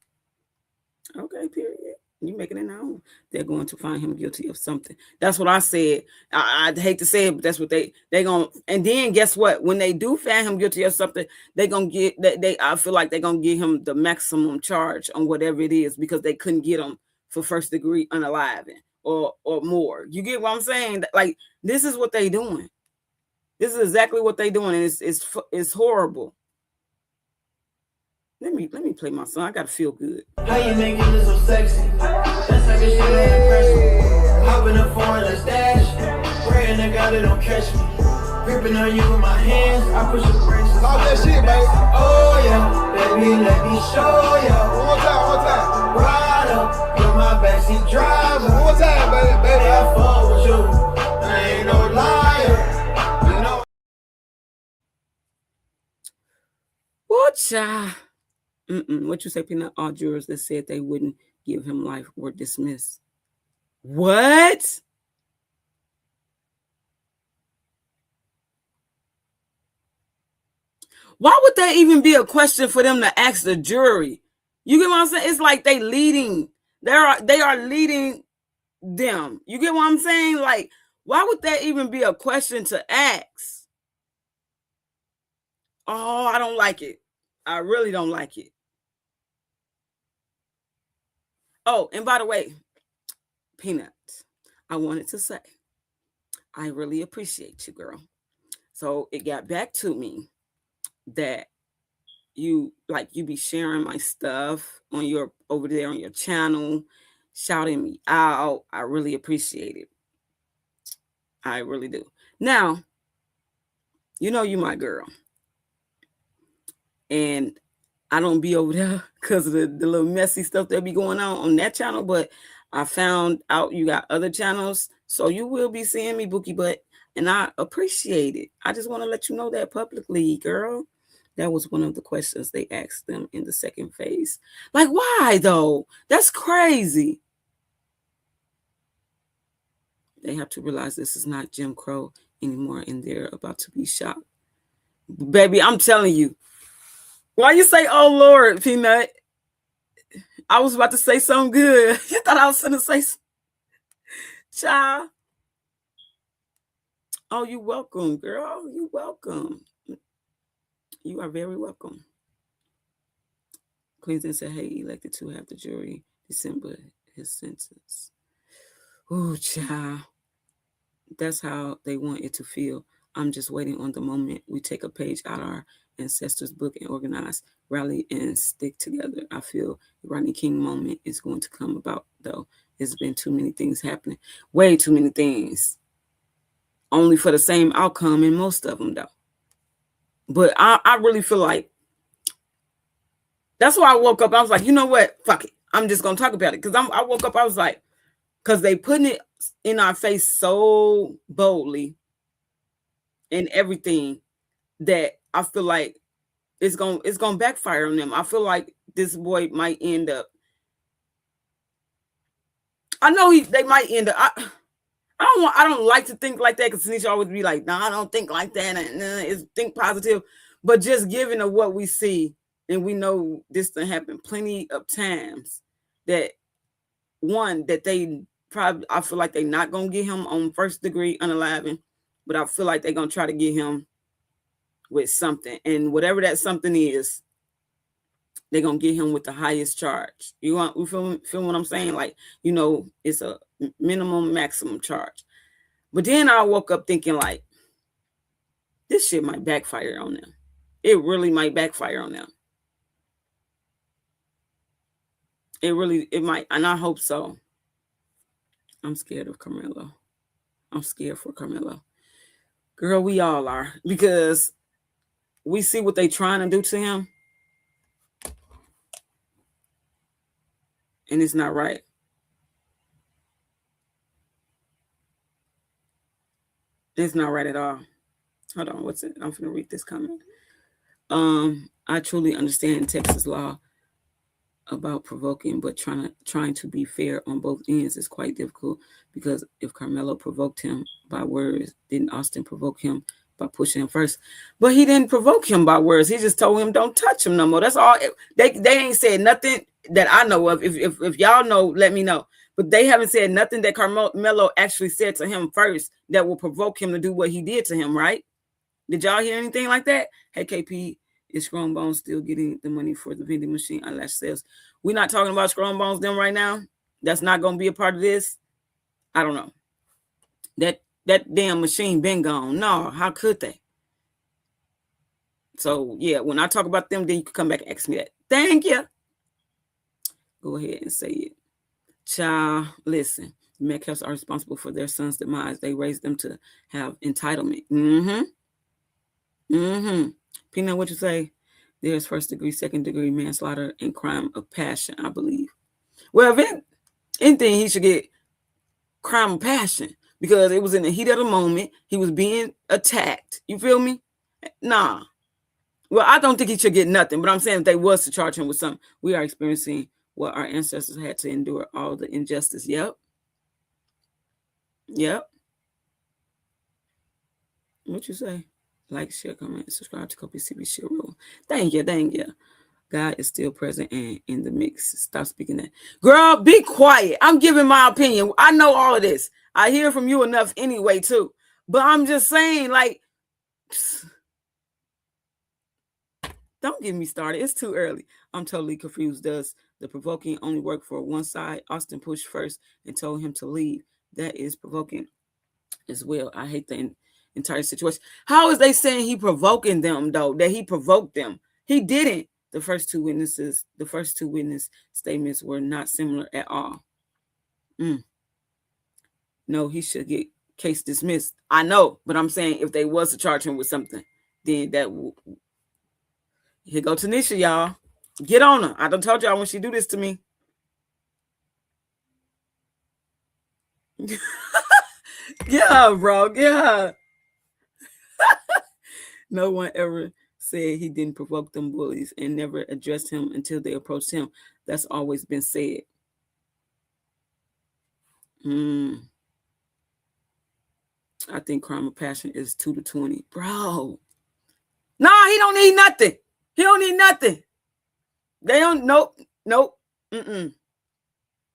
Okay, period. You making it known. They're going to find him guilty of something. That's what I said. I'd hate to say it, but that's what they gonna. And then guess what? When they do find him guilty of something, they gonna get I feel like they're gonna give him the maximum charge on whatever it is, because they couldn't get him for first degree unaliving or more. You get what I'm saying? Like, this is what they doing. This is exactly what they doing, and it's horrible. Let me play my song. I gotta feel good. How you make it look so sexy? That's like a shit ain't impressive. Hop in the foreign, let's dash. Praying to God they don't catch me. Gripping on you with my hands, I push the brakes. Talk that shit, baby. Oh yeah, baby, let me show ya. One time. Ride up, you're my backseat driver. One time, baby. I fall with you, I ain't no liar. You know. Whatcha? What you say, Peanut? All jurors that said they wouldn't give him life were dismissed. What? Why would that even be a question for them to ask the jury? You get what I'm saying? It's like they leading. They are leading them. You get what I'm saying? Like, why would that even be a question to ask? Oh, I don't like it. I really don't like it. Oh, and by the way, Peanut, I wanted to say, I really appreciate you, girl. So it got back to me that you be sharing my stuff on your over there on your channel, shouting me out. I really appreciate it. I really do. Now, you know you my girl. And I don't be over there because of the little messy stuff that be going on that channel, but I found out you got other channels, so you will be seeing me, Bookie Butt, and I appreciate it. I just want to let you know that publicly, girl. That was one of the questions they asked them in the second phase. Like, why though? That's crazy. They have to realize this is not Jim Crow anymore, and they're about to be shot. Baby, I'm telling you. Why you say, oh, Lord, Peanut? I was about to say something good. You thought I was going to say, child. Oh, you welcome, girl. You welcome. You are very welcome. Cleveland said, hey, elected to have the jury December his sentence. Oh, child. That's how they want it to feel. I'm just waiting on the moment we take a page out of our ancestors' book and organize, rally, and stick together. I feel the Rodney King moment is going to come about, though. There's been too many things happening. Way too many things. Only for the same outcome in most of them, though. But I really feel like that's why I woke up. I was like, you know what? Fuck it. I'm just going to talk about it. Because I woke up, I was like, because they putting it in our face so boldly and everything that I feel like it's gonna backfire on them. I feel like this boy might end up. I know they might end up. I don't like to think like that, because Tanisha always be like, "No, I don't think like that." And it's think positive, but just given to what we see, and we know this done happen plenty of times. That they probably, I feel like they're not gonna get him on first degree unaliving, but I feel like they're gonna try to get him with something, and whatever that something is, they're gonna get him with the highest charge. You feel what I'm saying? Like, you know, it's a minimum maximum charge. But then I woke up thinking, like, this shit might backfire on them. It really might backfire on them. It might, and I hope so. I'm scared of Karmelo. I'm scared for Karmelo. Girl, we all are, because we see what they trying to do to him. And it's not right. It's not right at all. Hold on, what's it? I'm going to read this comment. I truly understand Texas law about provoking, but trying to be fair on both ends is quite difficult, because if Karmelo provoked him by words, didn't Austin provoke him by pushing him first? But he didn't provoke him by words. He just told him don't touch him no more. That's all. They ain't said nothing that I know of. If y'all know, let me know. But they haven't said nothing that Karmelo actually said to him first that will provoke him to do what he did to him, right? Did y'all hear anything like that? Hey, KP, is Strong Bones still getting the money for the vending machine eyelash sales? We're not talking about Strong Bones them right now. That's not going to be a part of this. I don't know. That damn machine been gone. No, how could they? So, yeah, when I talk about them, then you can come back and ask me that. Thank you. Go ahead and say it. Child, listen. Metcalfs are responsible for their son's demise. They raised them to have entitlement. Peanut, what you say? There's first degree, second degree manslaughter, and crime of passion, I believe. Well, if anything, he should get crime of passion, because it was in the heat of the moment. He was being attacked. You feel me? Nah. Well, I don't think he should get nothing, but I'm saying if they was to charge him with something, we are experiencing what our ancestors had to endure, all the injustice. Yep. What you say? Like, share, comment, subscribe to Copy CB Share Rule. Thank you. God is still present and in the mix. Stop speaking that. Girl, be quiet. I'm giving my opinion. I know all of this. I hear from you enough anyway, too. But I'm just saying, like, don't get me started. It's too early. I'm totally confused. Does the provoking only work for one side? Austin pushed first and told him to leave. That is provoking as well. I hate the entire situation. How is they saying he provoking them, though? That he provoked them? He didn't. The first two witness statements were not similar at all. No, he should get case dismissed. I know, but I'm saying if they was to charge him with something, then that here go Tanisha, y'all. Get on her. I done told y'all when she do this to me. Yeah, bro. Yeah. No one ever said he didn't provoke them bullies and never addressed him until they approached him. That's always been said. I think crime of passion is 2-20. Bro. No, he don't need nothing. He don't need nothing. They don't, nope.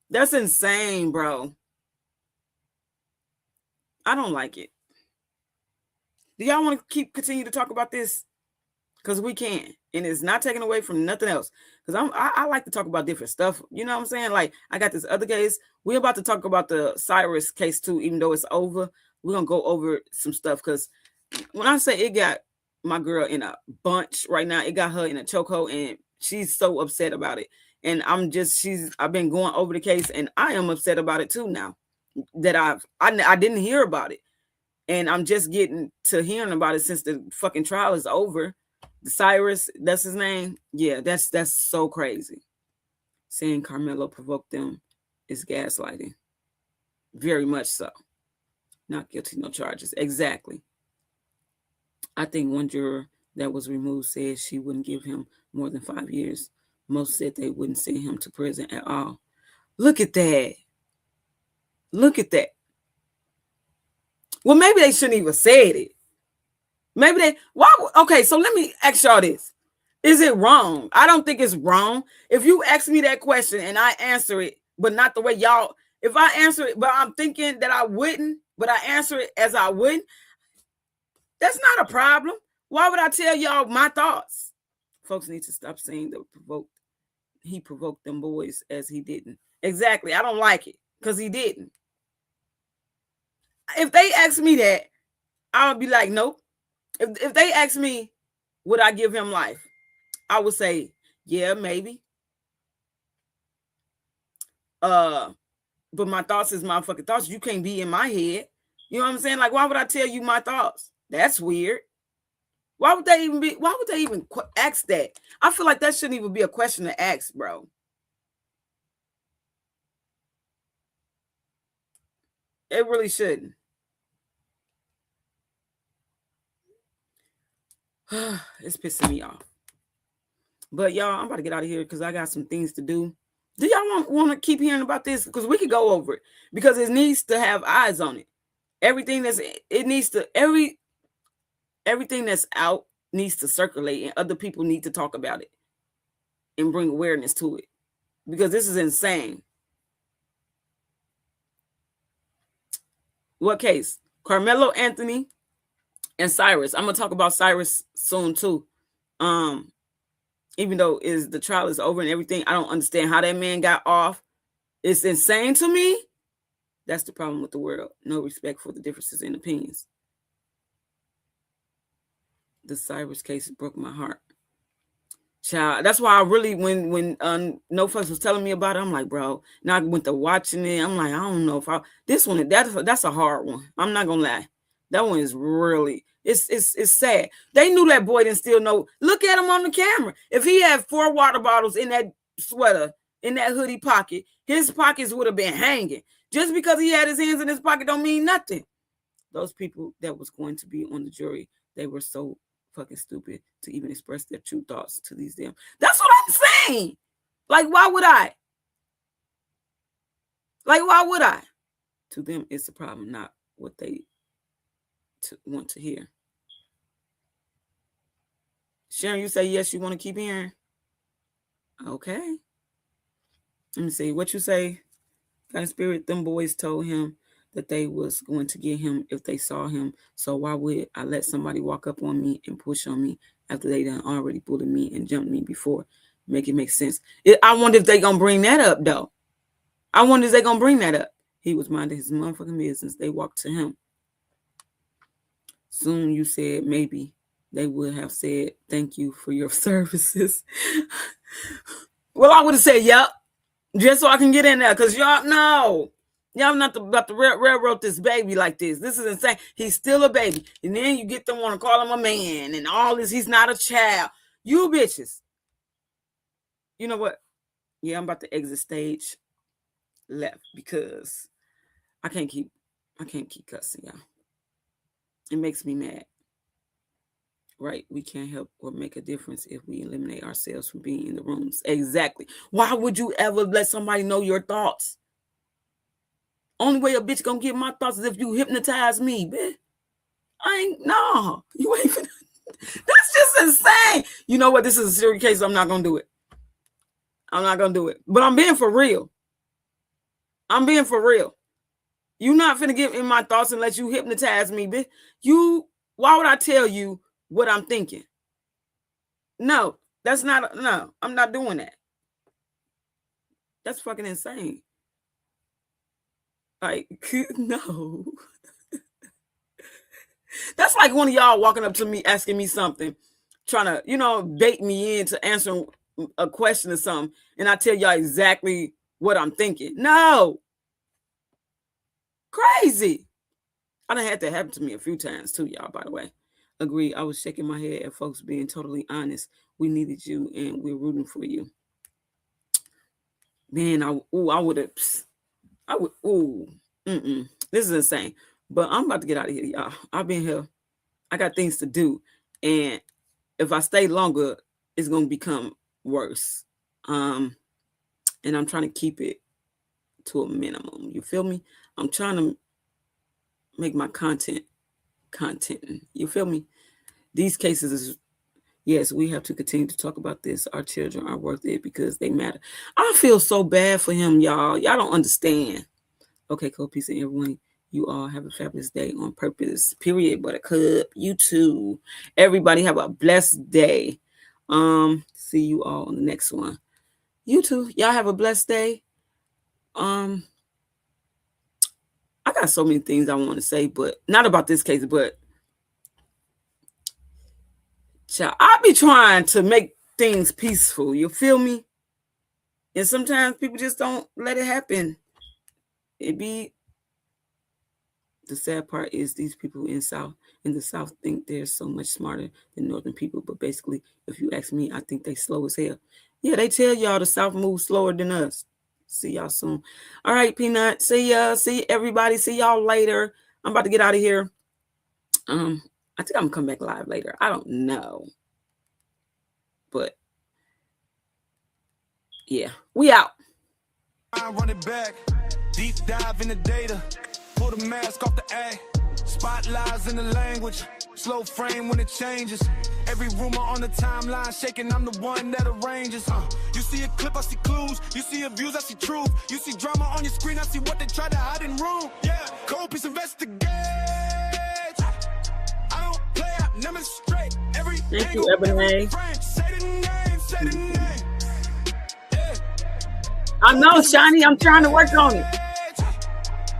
That's insane, bro. I don't like it. Do y'all want to continue to talk about this? Because we can. And it's not taken away from nothing else. Because I like to talk about different stuff. You know what I'm saying? Like, I got this other case. We're about to talk about the Cyrus case too, even though it's over. We're going to go over some stuff. Because when I say it got my girl in a bunch right now, it got her in a chokehold. And she's so upset about it. And I've been going over the case. And I am upset about it too now. That I didn't hear about it. And I'm just getting to hearing about it since the fucking trial is over. The Cyrus, that's his name. Yeah, that's so crazy. Saying Karmelo provoked them is gaslighting. Very much so. Not guilty, no charges. Exactly. I think one juror that was removed said she wouldn't give him more than 5 years. Most said they wouldn't send him to prison at all. Look at that. Look at that. Well, maybe they shouldn't even said it. Maybe they, okay, so let me ask y'all this. Is it wrong? I don't think it's wrong. If you ask me that question and I answer it, but not the way y'all, if I answer it, but I'm thinking that I wouldn't, but I answer it as I wouldn't, that's not a problem. Why would I tell y'all my thoughts? Folks need to stop saying that he provoked them boys as he didn't. Exactly. I don't like it because he didn't. If they ask me that, I would be like, nope. If they ask me, would I give him life? I would say, yeah, maybe. But my thoughts is motherfucking thoughts. You can't be in my head. You know what I'm saying? Like, why would I tell you my thoughts? That's weird. Why would they even ask that? I feel like that shouldn't even be a question to ask, bro. It really shouldn't. It's pissing me off. But y'all, I'm about to get out of here because I got some things to do. Do y'all want to keep hearing about this? Because we could go over it. Because it needs to have eyes on it. Everything that's out needs to circulate, and other people need to talk about it and bring awareness to it. Because this is insane. What case? Karmelo Anthony and Cyrus. I'm gonna talk about Cyrus soon too. Even though the trial is over and everything, I don't understand how that man got off. It's insane to me. That's the problem with the world. No respect for the differences in opinions. The Cyrus case broke my heart. Child, that's why I really, when No Fuss was telling me about it, I'm like, bro. Now I went to watching it. I'm like, I don't know if that's a hard one. I'm not gonna lie. That one is really, it's sad. They knew that boy didn't still know. Look at him on the camera. If he had 4 water bottles in that sweater, in that hoodie pocket, his pockets would have been hanging. Just because he had his hands in his pocket don't mean nothing. Those people that was going to be on the jury, they were so fucking stupid to even express their true thoughts to these them. That's what I'm saying. Like, why would I? To them, it's a problem, not what they want to hear. Sharon, you say yes, you want to keep hearing? Okay. Let me see. What you say? God in spirit, them boys told him that they was going to get him if they saw him. So why would I let somebody walk up on me and push on me after they done already bullied me and jumped me before? Make it make sense. I wonder if they gonna bring that up, though. I wonder if they gonna bring that up. He was minding his motherfucking business. They walked to him. Soon you said maybe they would have said thank you for your services. Well, I would have said, yep, just so I can get in there. Because y'all know, y'all not about to railroad this baby like this. This is insane. He's still a baby. And then you get them want to call him a man and all this. He's not a child. You bitches. You know what? Yeah, I'm about to exit stage left because I can't keep cussing, y'all. It makes me mad. Right? We can't help or make a difference if we eliminate ourselves from being in the rooms. Exactly. Why would you ever let somebody know your thoughts? Only way a bitch gonna get my thoughts is if you hypnotize me, bitch. You ain't finna. That's just insane. You know what? This is a serious case. I'm not gonna do it. But I'm being for real. You not finna get in my thoughts and let you hypnotize me, bitch. Why would I tell you what I'm thinking? No, I'm not doing that. That's fucking insane. Like, no. That's like one of y'all walking up to me, asking me something, trying to, bait me into answering a question or something, and I tell y'all exactly what I'm thinking. No. Crazy. I done had that happen to me a few times too, y'all, by the way. Agree. I was shaking my head at folks being totally honest. We needed you and we're rooting for you. Man, this is insane. But I'm about to get out of here, y'all. I've been here. I got things to do. And if I stay longer, it's going to become worse. And I'm trying to keep it to a minimum. You feel me? I'm trying to make my content. You feel me? These cases is, yes, we have to continue to talk about this. Our children are worth it because they matter. I feel so bad for him, y'all. Y'all don't understand. Okay, cool. Peace and everyone. You all have a fabulous day on purpose. Period. Buttercup. You too. Everybody have a blessed day. See you all on the next one. You too. Y'all have a blessed day. I got so many things I want to say, but not about this case, but I be trying to make things peaceful. You feel me? And sometimes people just don't let it happen. the sad part is these people in the South think they're so much smarter than Northern people. But basically, if you ask me, I think they slow as hell. Yeah, they tell y'all the South moves slower than us. See y'all soon. All right, Peanut. See ya. See everybody. See y'all later. I'm about to get out of here. I think I'm gonna come back live later. I don't know. But yeah, we out. I run it back, deep dive in the data, pull the mask off the A, spotlights in the language, slow frame when it changes. Every rumor on the timeline shaking, I'm the one that arranges. You see a clip, I see clues. You see a views, I see truth. You see drama on your screen, I see what they try to hide in room. Yeah, cold piece investigate. I don't play, I demonstrate. Every Thank you, Ebony. say the name, say the name. I know, Shiny. I'm trying to work on it.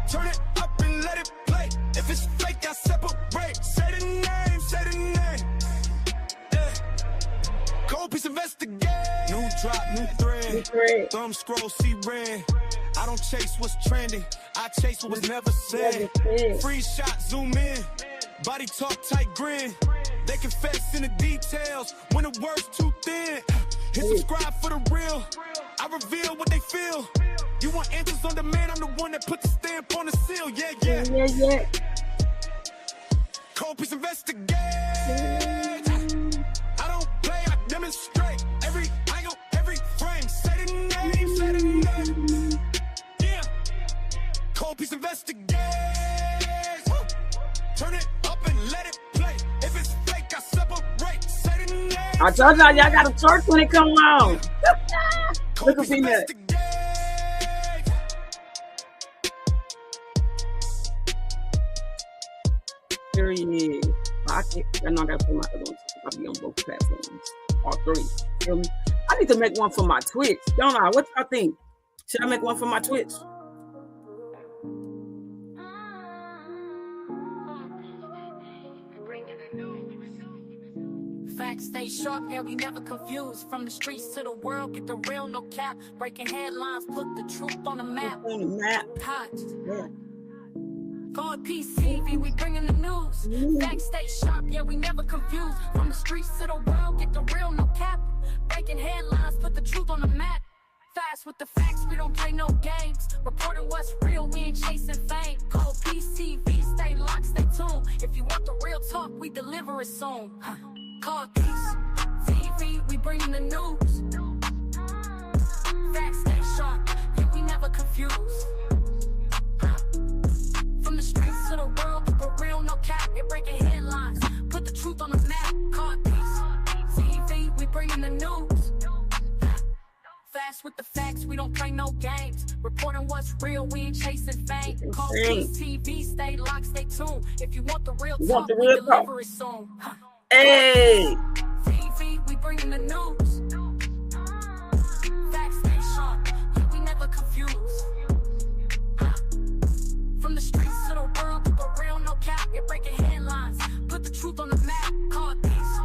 Turn it up and let it play. If it's fake, I separate. Say the name, say the name. Yeah. Cold piece investigate. New drop, new thread. Thumb scroll, see red. I don't chase what's trending. I chase what was never said. Free shot, zoom in. Body talk, tight grin. They confess in the details when the word's too thin. Hit subscribe for the real. I reveal what they feel. You want answers on demand? I'm the one that put the stamp on the seal. Yeah. Cold piece investigate. I don't play, I demonstrate. Every angle, every frame. Say the name, say the name. Yeah. Cold piece investigate. Turn it up and let it play. If it's fake, I separate. Say the name. I told y'all got to twerk when it come on. Look at Peanut. Here he is. I know I got to put my other ones. I'll be on both platforms. All three. Feel me? I need to make one for my Twitch. Don't I? What y'all think? Should I make one for my Twitch? Facts stay sharp, yeah, we never confused. From the streets to the world, get the real, no cap. Breaking headlines, put the truth on the map. Hot. Yeah. God PCV, we bringing the news. Facts stay sharp, yeah, we never confused. From the streets to the world, get the real, no cap. Breaking headlines, put the truth on the map. Fast with the facts, we don't play no games. Reporting what's real, we ain't chasing fame. Cold PCV, stay locked, stay tuned. If you want the real talk, we deliver it soon. Call Peace TV, we bringing the news. Facts stay sharp, yeah, we never confused. From the streets to the world, keep it real, no cap. You're breaking headlines, put the truth on the map. Call Peace TV, we bringing the news. Fast with the facts, we don't play no games. Reporting what's real, we ain't chasing fame. Call Peace TV, stay locked, stay tuned. If you want the real talk, we deliver it soon. Hey! TV, we bringing the news. Facts stay sharp, yeah, we never confused. From the streets to the world, keep it real, no cap. You're breaking headlines, put the truth on the map. Call Peace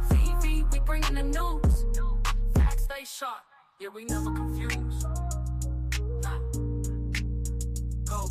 TV, we bringing the news. Facts stay sharp, yeah, we never confused.